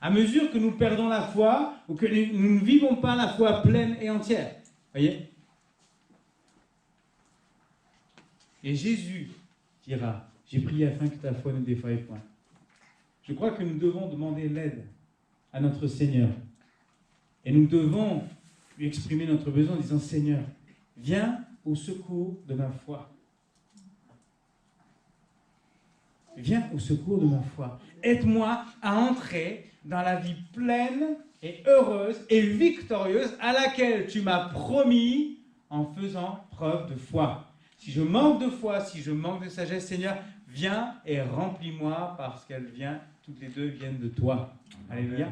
À mesure que nous perdons la foi ou que nous ne vivons pas la foi pleine et entière. Voyez ? Et Jésus dira, j'ai prié afin que ta foi ne défaille point. Je crois que nous devons demander l'aide à notre Seigneur. Et nous devons lui exprimer notre besoin en disant, Seigneur, viens au secours de ma foi. Viens au secours de ma foi. Aide-moi à entrer dans la vie pleine et heureuse et victorieuse à laquelle tu m'as promis en faisant preuve de foi. Si je manque de foi, si je manque de sagesse, Seigneur, viens et remplis-moi parce qu'elles viennent, toutes les deux viennent de toi. Alléluia.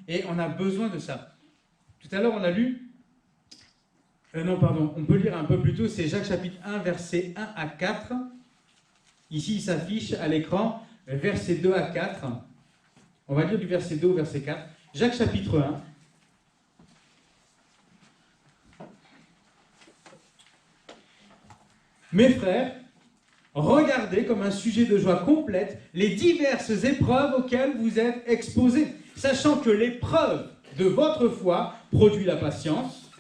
Et on a besoin de ça. Tout à l'heure, on a lu, on peut lire un peu plus tôt, c'est Jacques chapitre 1, versets 1 à 4. Ici, il s'affiche à l'écran, versets 2 à 4. On va lire du verset 2 au verset 4. Jacques chapitre 1. Mes frères, regardez comme un sujet de joie complète les diverses épreuves auxquelles vous êtes exposés, sachant que l'épreuve de votre foi produit la patience,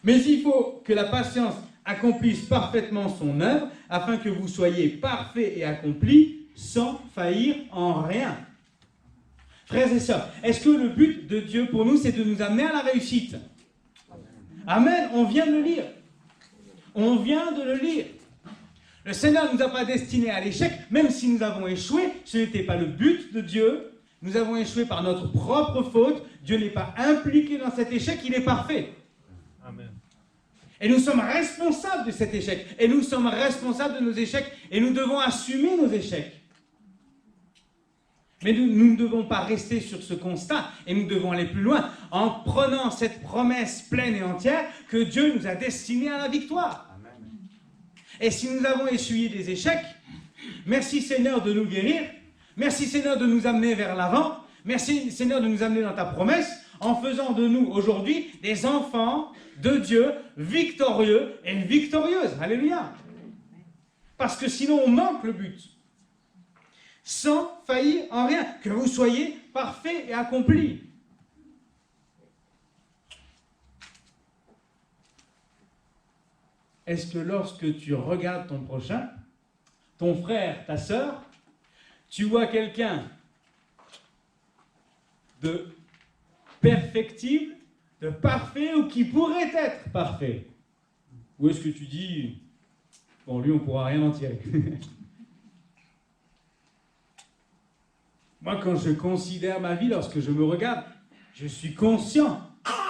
mais il faut que la patience accomplisse parfaitement son œuvre, afin que vous soyez parfaits et accomplis, sans faillir en rien. Frères et sœurs, est-ce que le but de Dieu pour nous, c'est de nous amener à la réussite? Amen, on vient de le lire. On vient de le lire. Le Seigneur ne nous a pas destinés à l'échec, même si nous avons échoué, ce n'était pas le but de Dieu. Nous avons échoué par notre propre faute. Dieu n'est pas impliqué dans cet échec, il est parfait. Amen. Et nous sommes responsables de cet échec. Et nous sommes responsables de nos échecs. Et nous devons assumer nos échecs. Mais nous ne devons pas rester sur ce constat. Et nous devons aller plus loin en prenant cette promesse pleine et entière que Dieu nous a destinée à la victoire. Et si nous avons essuyé des échecs, merci Seigneur de nous guérir. Merci Seigneur de nous amener vers l'avant. Merci Seigneur de nous amener dans ta promesse en faisant de nous aujourd'hui des enfants de Dieu victorieux et victorieuses. Alléluia. Parce que sinon on manque le but. Sans faillir en rien. Que vous soyez parfaits et accomplis. Est-ce que lorsque tu regardes ton prochain, ton frère, ta sœur, tu vois quelqu'un de perfectible, de parfait ou qui pourrait être parfait? Ou est-ce que tu dis, bon, lui, on ne pourra rien en tirer? Moi, quand je considère ma vie, lorsque je me regarde, je suis conscient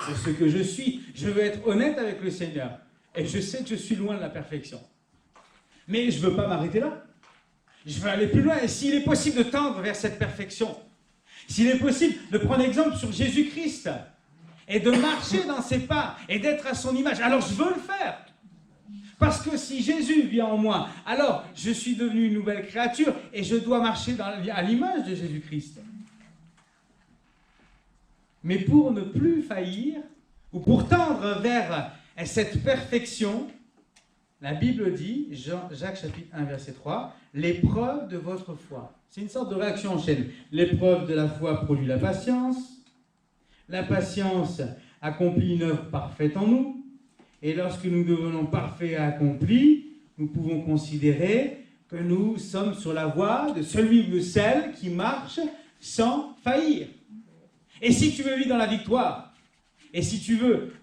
de ce que je suis. Je veux être honnête avec le Seigneur. Et je sais que je suis loin de la perfection. Mais je ne veux pas m'arrêter là. Je veux aller plus loin. Et s'il est possible de tendre vers cette perfection, s'il est possible de prendre exemple sur Jésus-Christ et de marcher dans ses pas et d'être à son image, alors je veux le faire. Parce que si Jésus vit en moi, alors je suis devenu une nouvelle créature et je dois marcher à l'image de Jésus-Christ. Mais pour ne plus faillir, ou pour tendre vers cette perfection, la Bible dit, Jacques chapitre 1 verset 3, l'épreuve de votre foi. C'est une sorte de réaction en chaîne. L'épreuve de la foi produit la patience accomplit une œuvre parfaite en nous, Et lorsque nous devenons parfaits et accomplis, nous pouvons considérer que nous sommes sur la voie de celui ou de celle qui marche sans faillir. Et si tu veux vivre dans la victoire, et si tu veux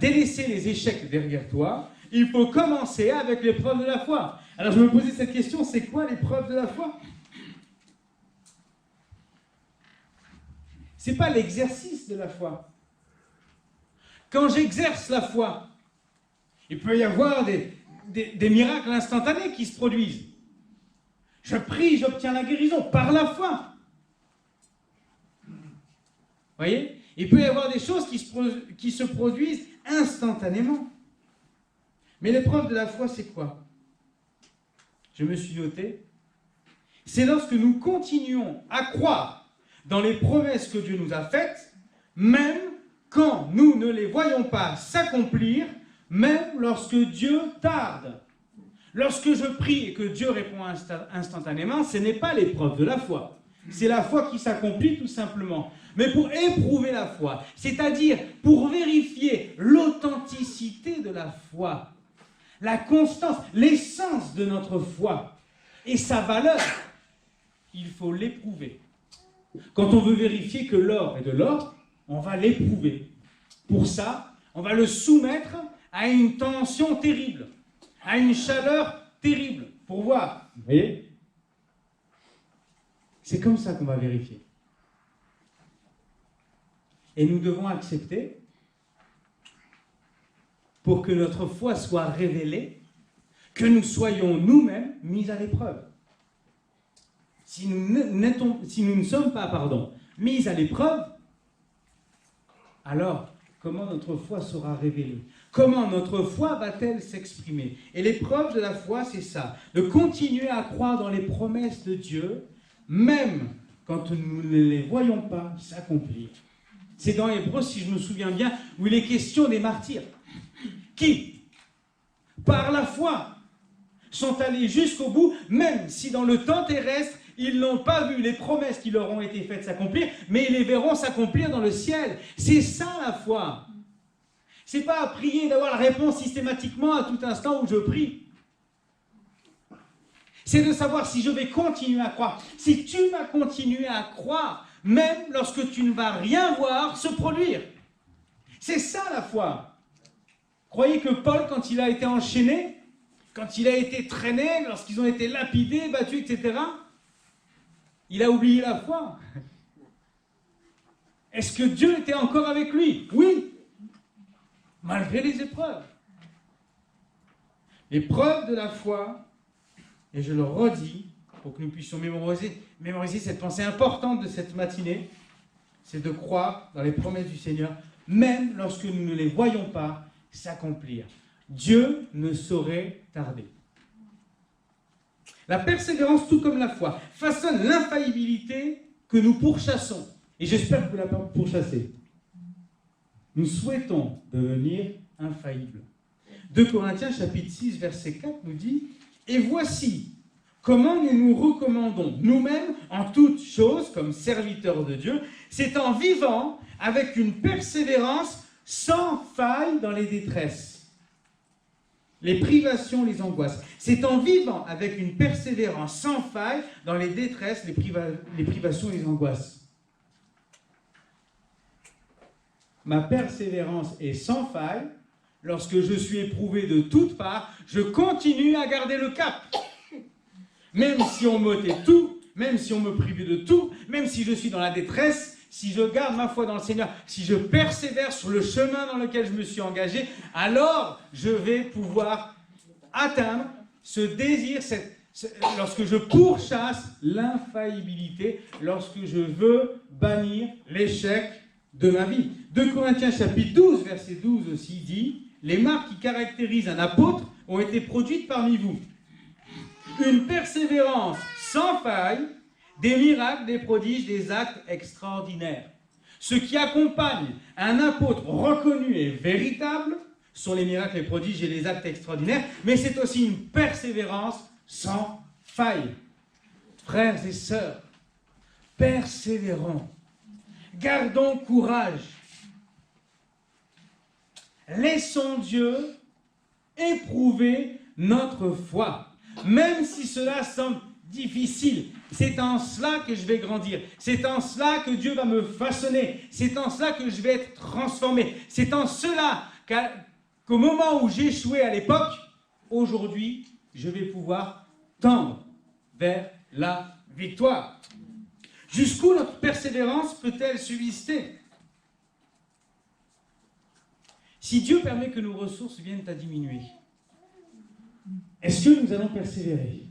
délaisser les échecs derrière toi, il faut commencer avec l'épreuve de la foi. Alors je me posais cette question, c'est quoi l'épreuve de la foi? Ce n'est pas l'exercice de la foi. Quand j'exerce la foi, il peut y avoir des miracles instantanés qui se produisent. Je prie, j'obtiens la guérison par la foi. Vous voyez? Il peut y avoir des choses qui se produisent instantanément. Mais l'épreuve de la foi, c'est quoi? Je me suis noté. C'est lorsque nous continuons à croire dans les promesses que Dieu nous a faites, même quand nous ne les voyons pas s'accomplir, même lorsque Dieu tarde. Lorsque je prie et que Dieu répond instantanément, ce n'est pas l'épreuve de la foi. C'est la foi qui s'accomplit tout simplement. Mais pour éprouver la foi, c'est-à-dire pour vérifier l'authenticité de la foi, la constance, l'essence de notre foi et sa valeur, il faut l'éprouver. Quand on veut vérifier que l'or est de l'or, on va l'éprouver. Pour ça, on va le soumettre à une tension terrible, à une chaleur terrible, pour voir. Vous voyez? C'est comme ça qu'on va vérifier. Et nous devons accepter, pour que notre foi soit révélée, que nous soyons nous-mêmes mis à l'épreuve. Si nous ne sommes pas mis à l'épreuve, alors comment notre foi sera révélée? Comment notre foi va-t-elle s'exprimer? Et l'épreuve de la foi, c'est ça, de continuer à croire dans les promesses de Dieu, même quand nous ne les voyons pas s'accomplir. C'est dans Hébreux, si je me souviens bien, où il est question des martyrs, qui, par la foi, sont allés jusqu'au bout, même si dans le temps terrestre, ils n'ont pas vu les promesses qui leur ont été faites s'accomplir, mais ils les verront s'accomplir dans le ciel. C'est ça la foi. C'est pas à prier d'avoir la réponse systématiquement à tout instant où je prie. C'est de savoir si je vais continuer à croire. Si tu vas continuer à croire, même lorsque tu ne vas rien voir se produire. C'est ça la foi. Croyez que Paul, quand il a été enchaîné, quand il a été traîné, lorsqu'ils ont été lapidés, battus, etc., il a oublié la foi. Est-ce que Dieu était encore avec lui? Oui, malgré les épreuves. L'épreuve de la foi, et je le redis, pour que nous puissions mémoriser cette pensée importante de cette matinée, c'est de croire dans les promesses du Seigneur, même lorsque nous ne les voyons pas s'accomplir. Dieu ne saurait tarder. La persévérance, tout comme la foi, façonne l'infaillibilité que nous pourchassons. Et j'espère que vous la pourchassez. Nous souhaitons devenir infaillibles. 2 Corinthiens chapitre 6, verset 4 nous dit « Et voici comment nous nous recommandons nous-mêmes en toutes choses comme serviteurs de Dieu, c'est en vivant avec une persévérance sans faille dans les détresses. » Les privations, les angoisses. C'est en vivant avec une persévérance sans faille dans les détresses, les privations et les angoisses. Ma persévérance est sans faille. Lorsque je suis éprouvé de toutes parts, je continue à garder le cap. Même si on m'ôtait tout, même si on me privait de tout, même si je suis dans la détresse, si je garde ma foi dans le Seigneur, si je persévère sur le chemin dans lequel je me suis engagé, alors je vais pouvoir atteindre ce désir, lorsque je pourchasse l'infaillibilité, lorsque je veux bannir l'échec de ma vie. 2 Corinthiens chapitre 12, verset 12 aussi dit « Les marques qui caractérisent un apôtre ont été produites parmi vous. Une persévérance sans faille, des miracles, des prodiges, des actes extraordinaires. Ce qui accompagne un apôtre reconnu et véritable sont les miracles, les prodiges et les actes extraordinaires, mais c'est aussi une persévérance sans faille. Frères et sœurs, persévérons, gardons courage. laissons Dieu éprouver notre foi. Même si cela semble difficile, c'est en cela que je vais grandir. C'est en cela que Dieu va me façonner. C'est en cela que je vais être transformé. C'est en cela qu'au moment où j'échouais à l'époque, aujourd'hui, je vais pouvoir tendre vers la victoire. Jusqu'où notre persévérance peut-elle subsister? Si Dieu permet que nos ressources viennent à diminuer, est-ce que nous allons persévérer?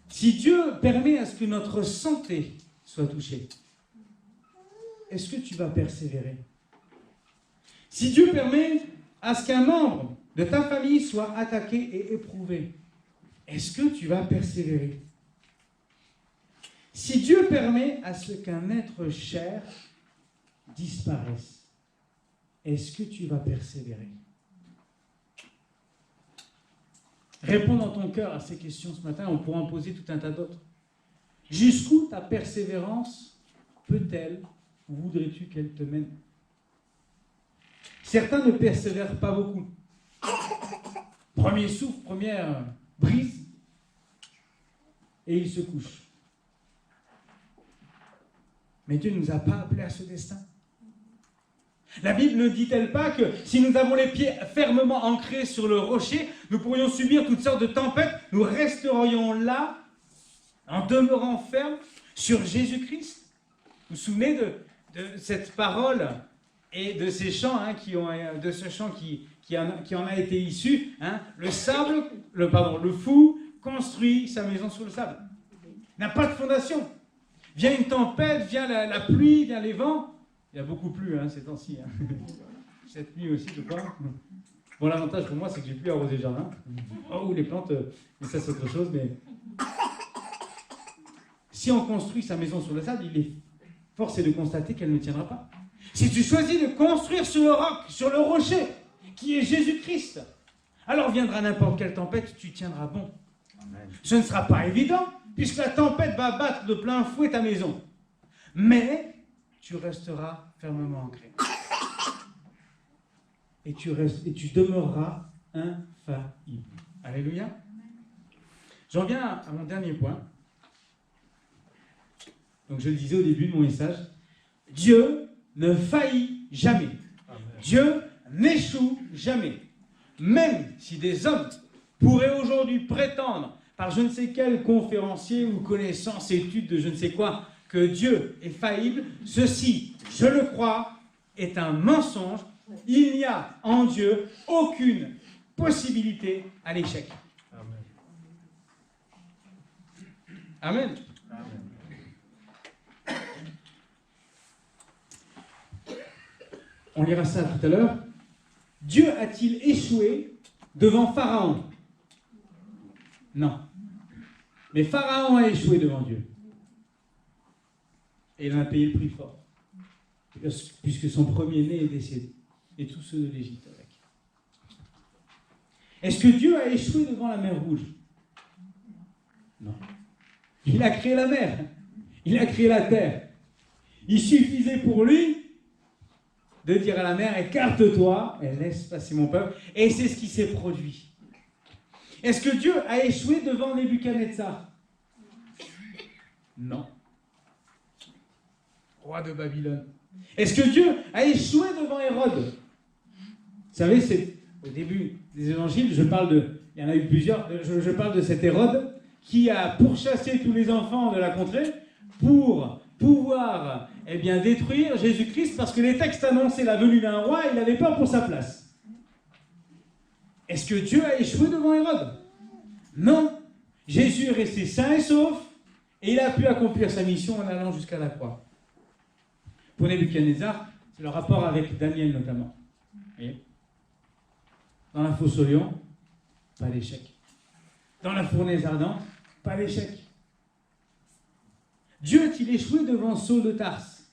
Si Dieu permet à ce que notre santé soit touchée, est-ce que tu vas persévérer? Si Dieu permet à ce qu'un membre de ta famille soit attaqué et éprouvé, est-ce que tu vas persévérer? Si Dieu permet à ce qu'un être cher disparaisse, est-ce que tu vas persévérer? Réponds dans ton cœur à ces questions ce matin, on pourra en poser tout un tas d'autres. Jusqu'où ta persévérance peut-elle, ou voudrais-tu qu'elle te mène? Certains ne persévèrent pas beaucoup. Premier souffle, première brise, et ils se couchent. Mais Dieu ne nous a pas appelés à ce destin. La Bible ne dit-elle pas que si nous avons les pieds fermement ancrés sur le rocher, nous pourrions subir toutes sortes de tempêtes, nous resterions là, en demeurant fermes sur Jésus-Christ? Vous vous souvenez de cette parole et de ces chants, de ce chant qui en a été issu, le fou construit sa maison sur le sable. Il n'a pas de fondation. Vient une tempête, vient la pluie, vient les vents. Il y a beaucoup plu ces temps-ci. Cette nuit aussi, je crois. Bon, l'avantage pour moi, c'est que j'ai plus arrosé le jardin. Ou les plantes, mais ça c'est autre chose. Mais si on construit sa maison sur le sable, il est forcé de constater qu'elle ne tiendra pas. Si tu choisis de construire sur le roc, sur le rocher, qui est Jésus-Christ, alors viendra n'importe quelle tempête, tu tiendras bon. Amen. Ce ne sera pas évident, puisque la tempête va battre de plein fouet ta maison. Mais tu resteras fermement ancré. Et tu demeureras infaillible. Alléluia. J'en viens à mon dernier point. Donc je le disais au début de mon message. Dieu ne faillit jamais. Amen. Dieu n'échoue jamais. Même si des hommes pourraient aujourd'hui prétendre, par je ne sais quel conférencier ou connaissance, étude de je ne sais quoi, que Dieu est faillible, ceci, je le crois, est un mensonge. Il n'y a en Dieu aucune possibilité à l'échec. Amen. Amen. Amen. On lira ça tout à l'heure. Dieu a-t-il échoué devant Pharaon? Non. Mais Pharaon a échoué devant Dieu. Et il en a payé le prix fort. Puisque son premier-né est décédé. Et tous ceux de l'Égypte avec. Est-ce que Dieu a échoué devant la mer Rouge? Non. Il a créé la mer. Il a créé la terre. Il suffisait pour lui de dire à la mer, écarte-toi, et laisse passer mon peuple. Et c'est ce qui s'est produit. Est-ce que Dieu a échoué devant Nebuchadnezzar? Non. Roi de Babylone. Est-ce que Dieu a échoué devant Hérode? Vous savez, c'est au début des évangiles, il y en a eu plusieurs, je parle de cet Hérode qui a pourchassé tous les enfants de la contrée pour pouvoir détruire Jésus-Christ parce que les textes annonçaient la venue d'un roi et il avait peur pour sa place. Est-ce que Dieu a échoué devant Hérode? Non. Jésus est resté sain et sauf et il a pu accomplir sa mission en allant jusqu'à la croix. Pour Nebuchadnezzar, c'est le rapport avec Daniel notamment. Vous voyez ? Dans la fosse au lion, pas d'échec. Dans la fournaise ardente, pas d'échec. Dieu a-t-il échoué devant Saul de Tarse?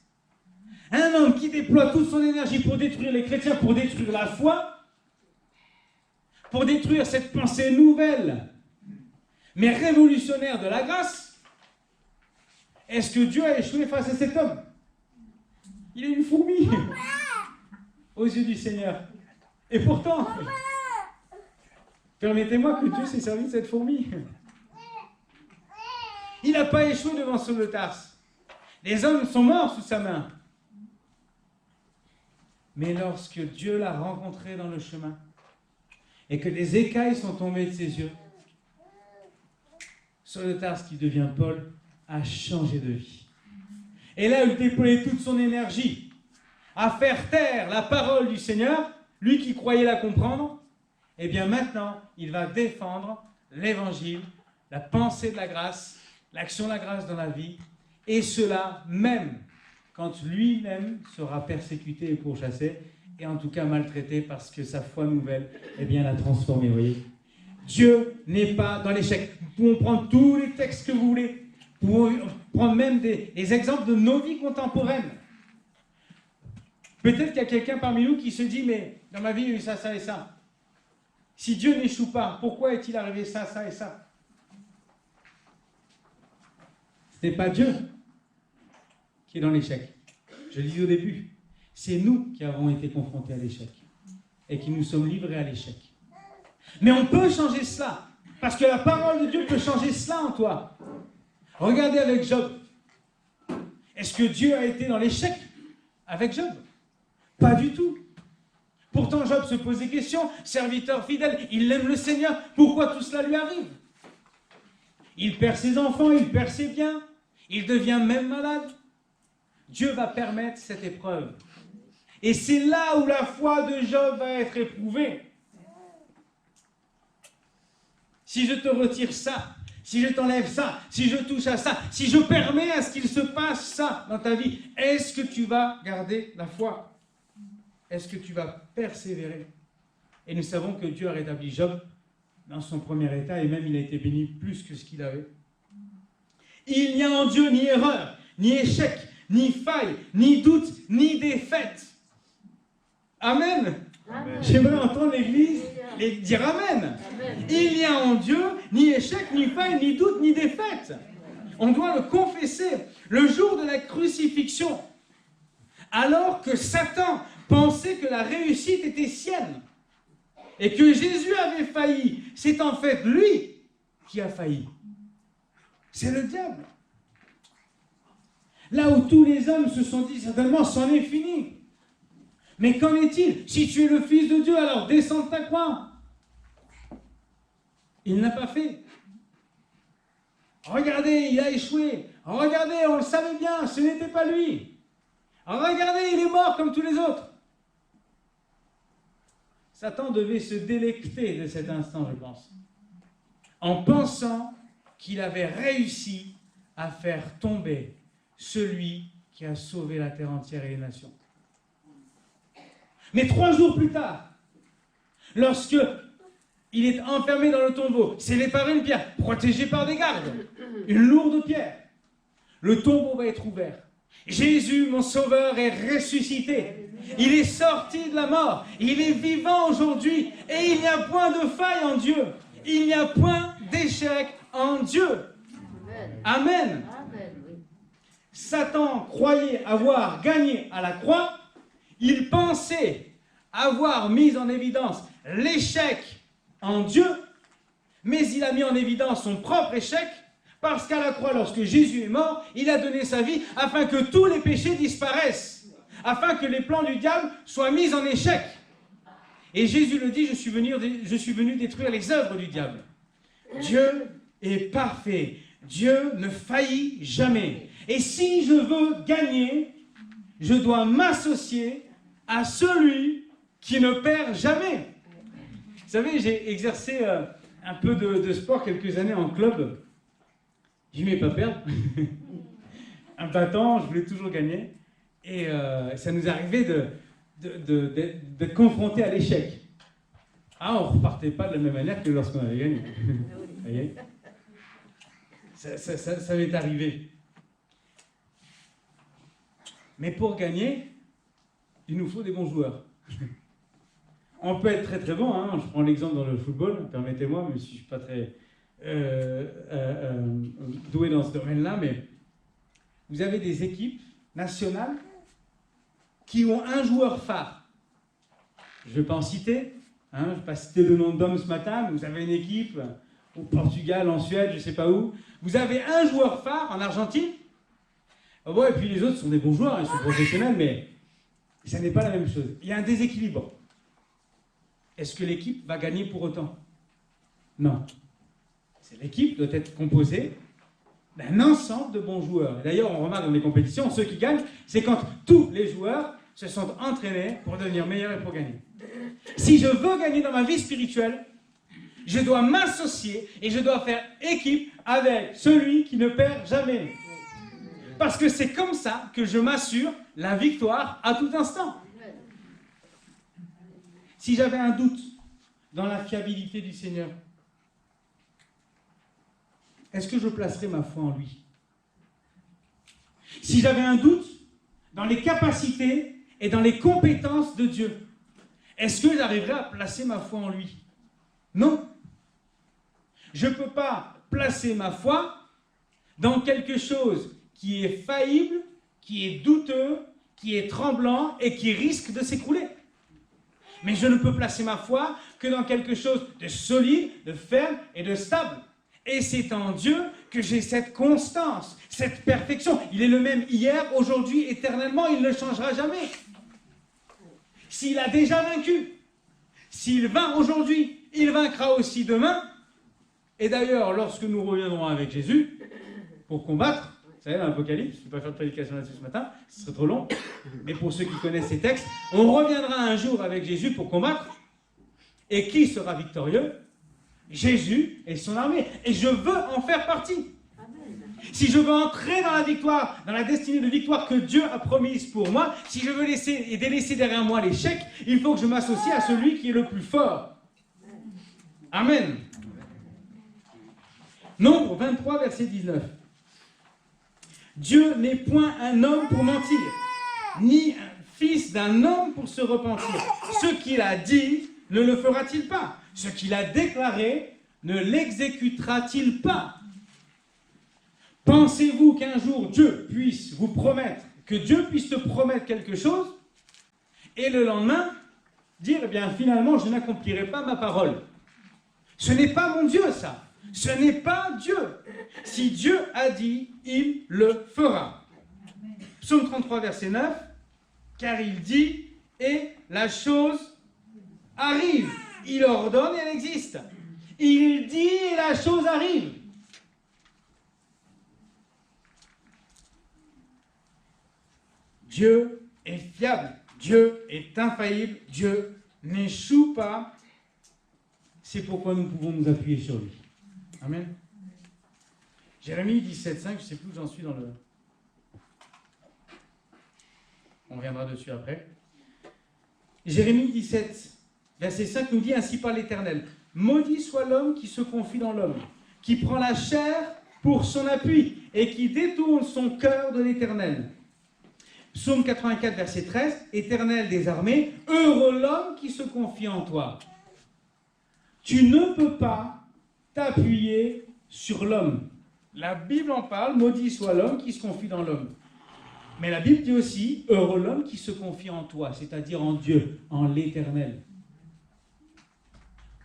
Un homme qui déploie toute son énergie pour détruire les chrétiens, pour détruire la foi, pour détruire cette pensée nouvelle, mais révolutionnaire de la grâce. Est-ce que Dieu a échoué face à cet homme? Il est une fourmi. aux yeux du Seigneur. Et pourtant, permettez-moi que Dieu s'est servi de cette fourmi. Il n'a pas échoué devant Saul de Tarse. Les hommes sont morts sous sa main. Mais lorsque Dieu l'a rencontré dans le chemin et que les écailles sont tombées de ses yeux, Saul de Tarse, qui devient Paul, a changé de vie. Et là, il déployait toute son énergie à faire taire la parole du Seigneur, lui qui croyait la comprendre. Et bien maintenant, il va défendre l'évangile, la pensée de la grâce, l'action de la grâce dans la vie, et cela même quand lui-même sera persécuté et pourchassé, et en tout cas maltraité parce que sa foi nouvelle, eh bien, l'a transformé, vous voyez. Dieu n'est pas dans l'échec. Nous pouvons prendre tous les textes que vous voulez, nous pouvons prendre même des exemples de nos vies contemporaines. Peut-être qu'il y a quelqu'un parmi nous qui se dit, mais dans ma vie, il y a eu ça, ça et ça. Si Dieu n'échoue pas, pourquoi est-il arrivé ça, ça et ça? Ce n'est pas Dieu qui est dans l'échec. Je le dis au début. C'est nous qui avons été confrontés à l'échec et qui nous sommes livrés à l'échec. Mais on peut changer cela, parce que la parole de Dieu peut changer cela en toi. Regardez avec Job. Est-ce que Dieu a été dans l'échec avec Job? Pas du tout. Pourtant, Job se pose des questions. Serviteur fidèle, il aime le Seigneur. Pourquoi tout cela lui arrive? Il perd ses enfants, il perd ses biens, il devient même malade. Dieu va permettre cette épreuve. Et c'est là où la foi de Job va être éprouvée. Si je te retire ça, si je t'enlève ça, si je touche à ça, si je permets à ce qu'il se passe ça dans ta vie, est-ce que tu vas garder la foi? Est-ce que tu vas persévérer? Et nous savons que Dieu a rétabli Job dans son premier état, et même il a été béni plus que ce qu'il avait. Il n'y a en Dieu ni erreur, ni échec, ni faille, ni doute, ni défaite. Amen. Amen. J'aimerais entendre l'Église dire Amen. Amen. Il n'y a en Dieu ni échec, ni faille, ni doute, ni défaite. On doit le confesser. Le jour de la crucifixion, alors que Satan pensait que la réussite était sienne et que Jésus avait failli, c'est en fait lui qui a failli. C'est le diable. Là où tous les hommes se sont dit certainement, c'en est fini. Mais qu'en est-il? Si tu es le Fils de Dieu, alors descends de ta croix. Il n'a pas fait. Regardez, il a échoué. Regardez, on le savait bien, ce n'était pas lui. Regardez, il est mort comme tous les autres. Satan devait se délecter de cet instant, je pense, en pensant qu'il avait réussi à faire tomber celui qui a sauvé la terre entière et les nations. Mais 3 jours plus tard, lorsque il est enfermé dans le tombeau, scellé par une pierre, protégé par des gardes, une lourde pierre, le tombeau va être ouvert. Jésus, mon sauveur, est ressuscité. Il est sorti de la mort. Il est vivant aujourd'hui. Et il n'y a point de faille en Dieu. Il n'y a point d'échec en Dieu. Amen. Amen. Satan croyait avoir gagné à la croix. Il pensait avoir mis en évidence l'échec en Dieu. Mais il a mis en évidence son propre échec. Parce qu'à la croix, lorsque Jésus est mort, il a donné sa vie afin que tous les péchés disparaissent, afin que les plans du diable soient mis en échec. Et Jésus le dit, je suis venu détruire les œuvres du diable. Dieu est parfait. Dieu ne faillit jamais. Et si je veux gagner, je dois m'associer à celui qui ne perd jamais. Vous savez, j'ai exercé un peu de sport quelques années en club. Je n'aimais pas perdre. Un battant, je voulais toujours gagner. Et ça nous arrivait de confronter à l'échec. Ah, on ne repartait pas de la même manière que lorsqu'on avait gagné. Vous voyez ? Ça m'est arrivé. Mais pour gagner, il nous faut des bons joueurs. On peut être très très bon, hein. Je prends l'exemple dans le football, permettez-moi, même si je ne suis pas très doué dans ce domaine-là, mais vous avez des équipes nationales qui ont un joueur phare. je ne vais pas en citer, je ne vais pas citer de nom d'homme ce matin, mais vous avez une équipe au Portugal, en Suède, je ne sais pas où. Vous avez un joueur phare en Argentine. Et puis les autres sont des bons joueurs, ils sont professionnels, mais ça n'est pas la même chose. Il y a un déséquilibre. Est-ce que l'équipe va gagner pour autant? Non. L'équipe doit être composée d'un ensemble de bons joueurs. D'ailleurs, on remarque dans les compétitions, ceux qui gagnent, c'est quand tous les joueurs se sont entraînés pour devenir meilleurs et pour gagner. Si je veux gagner dans ma vie spirituelle, je dois m'associer et je dois faire équipe avec celui qui ne perd jamais. Parce que c'est comme ça que je m'assure la victoire à tout instant. Si j'avais un doute dans la fiabilité du Seigneur, est-ce que je placerais ma foi en lui? Si j'avais un doute dans les capacités et dans les compétences de Dieu, est-ce que j'arriverais à placer ma foi en lui? Non. Je ne peux pas placer ma foi dans quelque chose qui est faillible, qui est douteux, qui est tremblant et qui risque de s'écrouler. Mais je ne peux placer ma foi que dans quelque chose de solide, de ferme et de stable. Et c'est en Dieu que j'ai cette constance, cette perfection. Il est le même hier, aujourd'hui, éternellement, il ne changera jamais. S'il a déjà vaincu, s'il vainc aujourd'hui, il vaincra aussi demain. Et d'ailleurs, lorsque nous reviendrons avec Jésus, pour combattre, vous savez, dans l'Apocalypse, je ne vais pas faire de prédication là-dessus ce matin, ce serait trop long, mais pour ceux qui connaissent ces textes, on reviendra un jour avec Jésus pour combattre. Et qui sera victorieux? Jésus et son armée. Et je veux en faire partie. Si je veux entrer dans la victoire, dans la destinée de victoire que Dieu a promise pour moi, si je veux délaisser derrière moi l'échec, il faut que je m'associe à celui qui est le plus fort. Amen. Nombre 23, verset 19. Dieu n'est point un homme pour mentir, ni un fils d'un homme pour se repentir. Ce qu'il a dit, ne le fera-t-il pas? Ce qu'il a déclaré, ne l'exécutera-t-il pas? Pensez-vous qu'un jour Dieu puisse vous promettre, que Dieu puisse te promettre quelque chose, et le lendemain, dire, eh bien finalement, je n'accomplirai pas ma parole? Ce n'est pas mon Dieu, ça. Ce n'est pas Dieu. Si Dieu a dit, il le fera. Psaume 33, verset 9, car il dit, et la chose arrive. Il ordonne et elle existe. Il dit et la chose arrive. Dieu est fiable. Dieu est infaillible. Dieu n'échoue pas. C'est pourquoi nous pouvons nous appuyer sur lui. Amen. Jérémie 17, 5, je ne sais plus où j'en suis dans le... On reviendra dessus après. Jérémie 17, verset 5 nous dit, ainsi par l'Éternel, maudit soit l'homme qui se confie dans l'homme, qui prend la chair pour son appui et qui détourne son cœur de l'Éternel. Psaume 84, verset 13, Éternel des armées, heureux l'homme qui se confie en toi. Tu ne peux pas t'appuyer sur l'homme. La Bible en parle, maudit soit l'homme qui se confie dans l'homme. Mais la Bible dit aussi, heureux l'homme qui se confie en toi, c'est-à-dire en Dieu, en l'Éternel.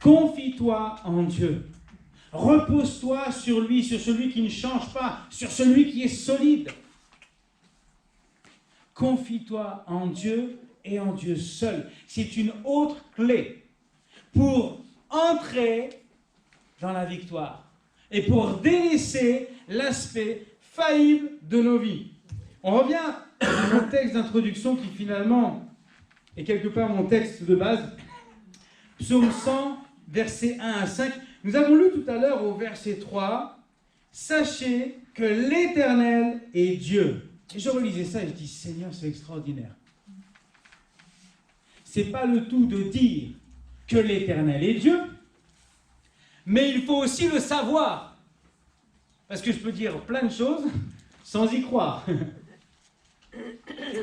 Confie-toi en Dieu. Repose-toi sur lui, sur celui qui ne change pas, sur celui qui est solide. Confie-toi en Dieu et en Dieu seul. C'est une autre clé pour entrer dans la victoire et pour délaisser l'aspect faillible de nos vies. On revient à mon texte d'introduction qui finalement est quelque part mon texte de base. Psaume 100, versets 1 à 5. Nous avons lu tout à l'heure au verset 3, « Sachez que l'Éternel est Dieu. » Et je relisais ça et je dis, Seigneur, c'est extraordinaire. C'est pas le tout de dire que l'Éternel est Dieu, mais il faut aussi le savoir. Parce que je peux dire plein de choses sans y croire.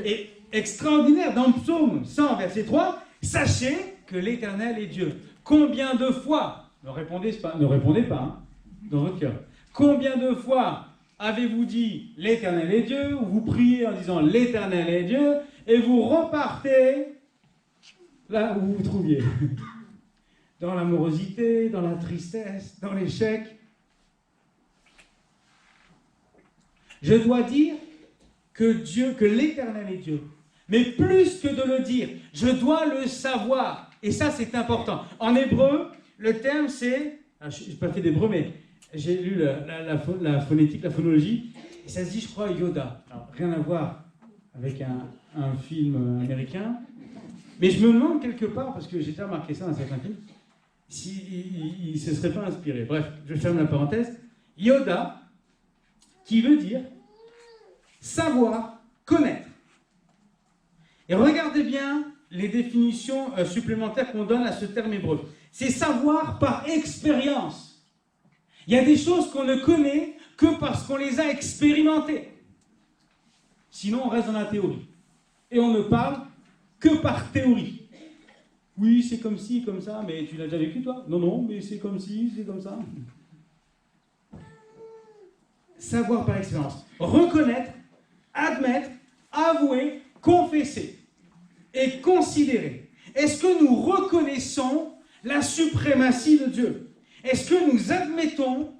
Et extraordinaire, dans le psaume 100, verset 3, « Sachez que l'Éternel est Dieu. » Combien de fois, ne répondez pas hein, dans votre cœur, combien de fois avez-vous dit l'Éternel est Dieu, ou vous priez en disant l'Éternel est Dieu, et vous repartez là où vous vous trouviez. Dans l'amorosité, dans la tristesse, dans l'échec. Je dois dire que l'Éternel est Dieu. Mais plus que de le dire, je dois le savoir. Et ça, c'est important. En hébreu, le terme, c'est... Je n'ai pas fait d'hébreu, mais j'ai lu la phonétique, la phonologie. Et ça se dit, je crois, Yoda. Alors, rien à voir avec un film américain. Mais je me demande quelque part, parce que j'ai déjà remarqué ça dans certains films, s'il ne se serait pas inspiré. Bref, je ferme la parenthèse. Yoda, qui veut dire savoir, connaître. Et regardez bien les définitions supplémentaires qu'on donne à ce terme hébreu. C'est savoir par expérience. Il y a des choses qu'on ne connaît que parce qu'on les a expérimentées. Sinon, on reste dans la théorie. Et on ne parle que par théorie. Oui, c'est comme ci, comme ça, mais tu l'as déjà vécu, toi? Non, non, mais c'est comme ci, c'est comme ça. Savoir par expérience. Reconnaître, admettre, avouer, confesser et considérer. Est-ce que nous reconnaissons la suprématie de Dieu? Est-ce que nous admettons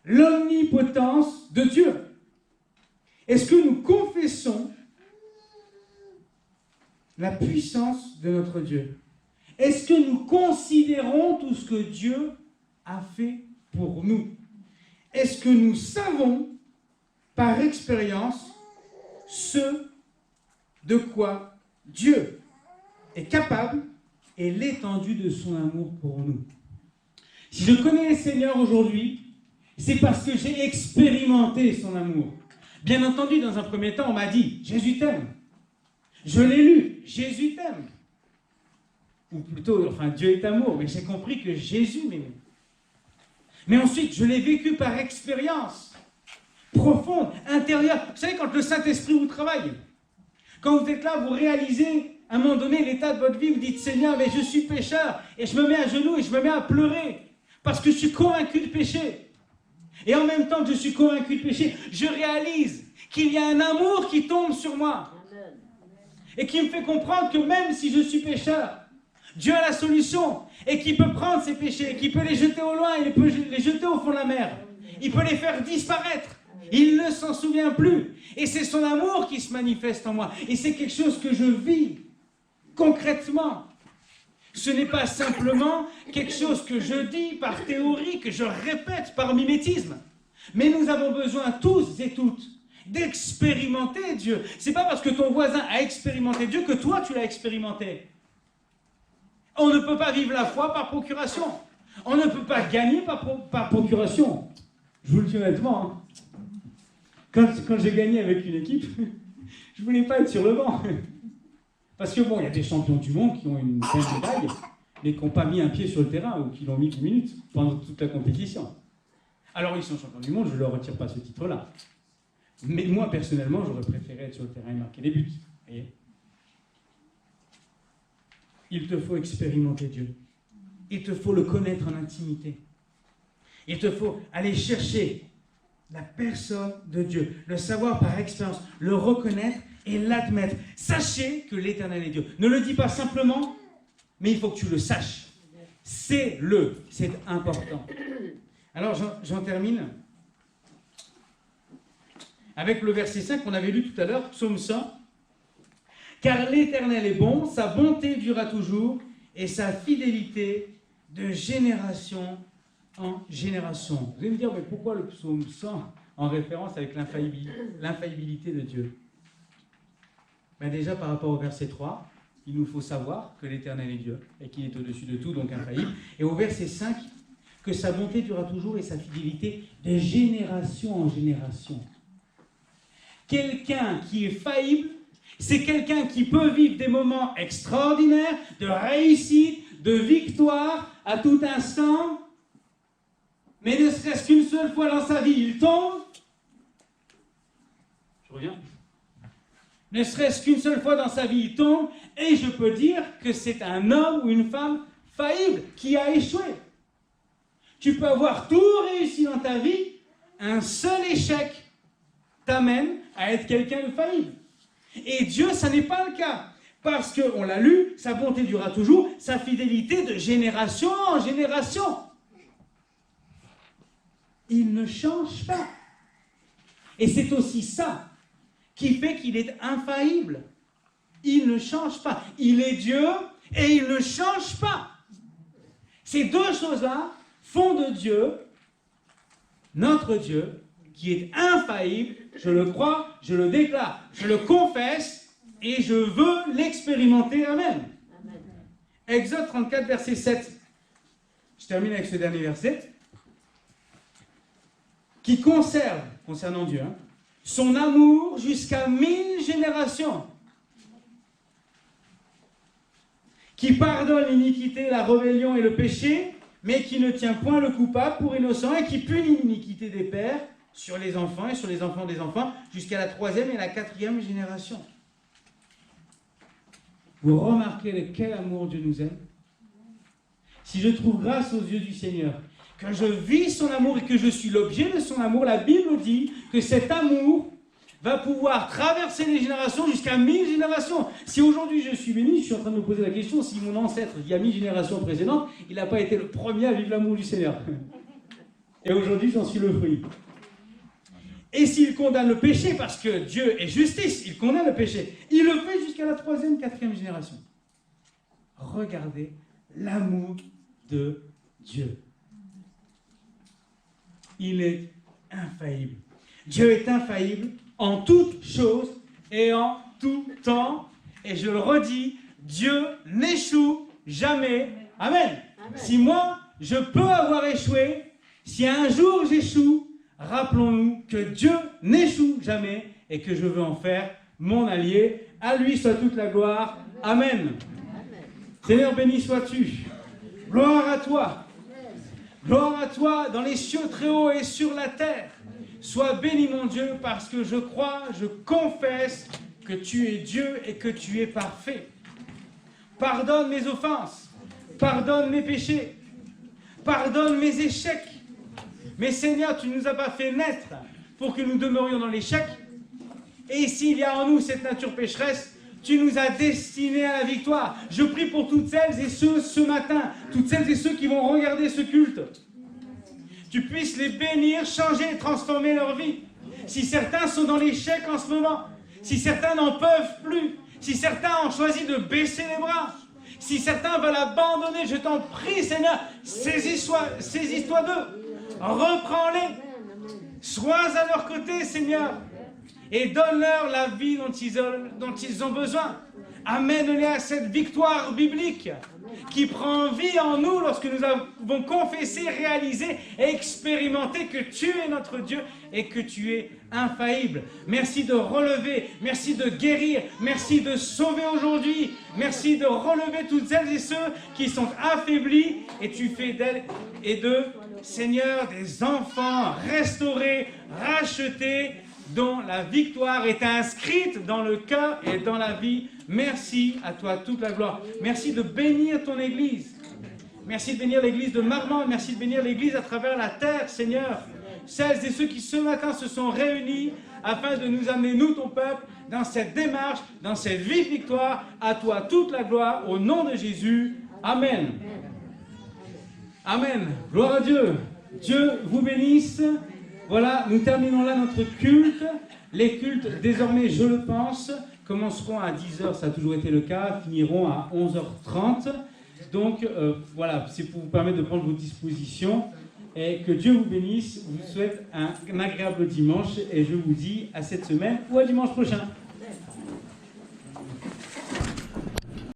l'omnipotence de Dieu? Est-ce que nous confessons la puissance de notre Dieu? Est-ce que nous considérons tout ce que Dieu a fait pour nous? Est-ce que nous savons par expérience ce de quoi Dieu est capable et l'étendue de son amour pour nous? Si je connais le Seigneur aujourd'hui, c'est parce que j'ai expérimenté son amour. Bien entendu, dans un premier temps, on m'a dit « Jésus t'aime ». Je l'ai lu « Jésus t'aime ». Ou plutôt, enfin, Dieu est amour, mais j'ai compris que Jésus m'aimait. Mais ensuite, je l'ai vécu par expérience profonde, intérieure. Vous savez, quand le Saint-Esprit vous travaille, quand vous êtes là, vous réalisez à un moment donné l'état de votre vie, vous dites « Seigneur, mais je suis pécheur » et je me mets à genoux et je me mets à pleurer parce que je suis convaincu de péché. Et en même temps que je suis convaincu de péché, je réalise qu'il y a un amour qui tombe sur moi et qui me fait comprendre que même si je suis pécheur, Dieu a la solution et qu'il peut prendre ses péchés, qu'il peut les jeter au loin, il peut les jeter au fond de la mer. Il peut les faire disparaître. Il ne s'en souvient plus. Et c'est son amour qui se manifeste en moi. Et c'est quelque chose que je vis concrètement. Ce n'est pas simplement quelque chose que je dis par théorie, que je répète par mimétisme. Mais nous avons besoin tous et toutes d'expérimenter Dieu. C'est pas parce que ton voisin a expérimenté Dieu que toi tu l'as expérimenté. On ne peut pas vivre la foi par procuration. On ne peut pas gagner par procuration. Je vous le dis honnêtement. Quand j'ai gagné avec une équipe, je ne voulais pas être sur le banc. Parce que bon, il y a des champions du monde qui ont une belle médaille, mais qui n'ont pas mis un pied sur le terrain ou qui l'ont mis 10 minutes pendant toute la compétition. Alors ils sont champions du monde, je ne leur retire pas ce titre-là. Mais moi, personnellement, j'aurais préféré être sur le terrain et marquer des buts. Vous voyez ? Il te faut expérimenter Dieu. Il te faut le connaître en intimité. Il te faut aller chercher la personne de Dieu, le savoir par expérience, le reconnaître et l'admettre. Sachez que l'Éternel est Dieu. Ne le dis pas simplement, mais il faut que tu le saches. C'est important. Alors j'en termine avec le verset 5 qu'on avait lu tout à l'heure, psaume 100. Car l'Éternel est bon, sa bonté durera toujours, et sa fidélité de génération en génération. Vous allez me dire, mais pourquoi le psaume 100 en référence avec l'infaillibilité de Dieu? Ben déjà, par rapport au verset 3, il nous faut savoir que l'Éternel est Dieu, et qu'il est au-dessus de tout, donc infaillible. Et au verset 5, que sa bonté durera toujours, et sa fidélité de génération en génération. Quelqu'un qui est faillible, c'est quelqu'un qui peut vivre des moments extraordinaires, de réussite, de victoire, à tout instant, mais ne serait-ce qu'une seule fois dans sa vie, il tombe. Je reviens. Ne serait-ce qu'une seule fois dans sa vie, il tombe, et je peux dire que c'est un homme ou une femme faillible qui a échoué. Tu peux avoir tout réussi dans ta vie, un seul échec t'amène à être quelqu'un de faillible. Et Dieu, ça n'est pas le cas. Parce qu'on l'a lu, sa bonté durera toujours, sa fidélité de génération en génération. Il ne change pas. Et c'est aussi ça qui fait qu'il est infaillible. Il ne change pas. Il est Dieu et il ne change pas. Ces deux choses-là font de Dieu, notre Dieu, qui est infaillible. Je le crois, je le déclare, je le confesse et je veux l'expérimenter. Amen. Amen. Exode 34, verset 7. Je termine avec ce dernier verset. Qui conserve, concernant Dieu, son amour jusqu'à 1000 générations. Qui pardonne l'iniquité, la rébellion et le péché, mais qui ne tient point le coupable pour innocent et qui punit l'iniquité des pères sur les enfants et sur les enfants des enfants jusqu'à la 3e et la 4e génération. Vous remarquez de quel amour Dieu nous aime? Si je trouve grâce aux yeux du Seigneur, que je vis son amour et que je suis l'objet de son amour, la Bible dit que cet amour va pouvoir traverser les générations jusqu'à 1000 générations. Si aujourd'hui je suis béni, je suis en train de me poser la question si mon ancêtre, il y a 1000 générations précédentes, il n'a pas été le premier à vivre l'amour du Seigneur. Et aujourd'hui, j'en suis le fruit. Et s'il condamne le péché, parce que Dieu est justice, il condamne le péché, il le fait jusqu'à la 3e, 4e génération. Regardez l'amour de Dieu. Il est infaillible. Dieu est infaillible en toutes choses et en tout temps. Et je le redis, Dieu n'échoue jamais. Amen. Amen. Si moi, je peux avoir échoué, si un jour j'échoue, rappelons-nous que Dieu n'échoue jamais et que je veux en faire mon allié. À lui soit toute la gloire. Amen. Amen. Seigneur, béni sois-tu. Gloire à toi. Gloire à toi dans les cieux très hauts et sur la terre. Sois béni mon Dieu parce que je crois, je confesse que tu es Dieu et que tu es parfait. Pardonne mes offenses, pardonne mes péchés, pardonne mes échecs. Mais Seigneur, tu ne nous as pas fait naître pour que nous demeurions dans l'échec. Et s'il y a en nous cette nature pécheresse, tu nous as destinés à la victoire. Je prie pour toutes celles et ceux ce matin, toutes celles et ceux qui vont regarder ce culte. Tu puisses les bénir, changer et transformer leur vie. Si certains sont dans l'échec en ce moment, si certains n'en peuvent plus, si certains ont choisi de baisser les bras, si certains veulent abandonner, je t'en prie Seigneur, saisis-toi d'eux, reprends-les, sois à leur côté Seigneur, et donne-leur la vie dont ils ont besoin. Amène-les à cette victoire biblique qui prend vie en nous lorsque nous avons confessé, réalisé et expérimenté que tu es notre Dieu et que tu es infaillible. Merci de relever, merci de guérir, merci de sauver aujourd'hui, merci de relever toutes celles et ceux qui sont affaiblis et tu fais d'elles et d'eux, Seigneur, des enfants restaurés, rachetés, dont la victoire est inscrite dans le cœur et dans la vie. Merci à toi, toute la gloire. Merci de bénir ton Église. Merci de bénir l'Église de Marmande. Merci de bénir l'Église à travers la terre, Seigneur. Celles et ceux qui ce matin se sont réunis afin de nous amener, nous, ton peuple, dans cette démarche, dans cette vive victoire. À toi, toute la gloire, au nom de Jésus. Amen. Amen. Gloire à Dieu. Dieu vous bénisse. Voilà, nous terminons là notre culte. Les cultes, désormais, je le pense, commenceront à 10h, ça a toujours été le cas, finiront à 11h30. Donc, voilà, c'est pour vous permettre de prendre vos dispositions. Et que Dieu vous bénisse, je vous souhaite un agréable dimanche et je vous dis à cette semaine ou à dimanche prochain.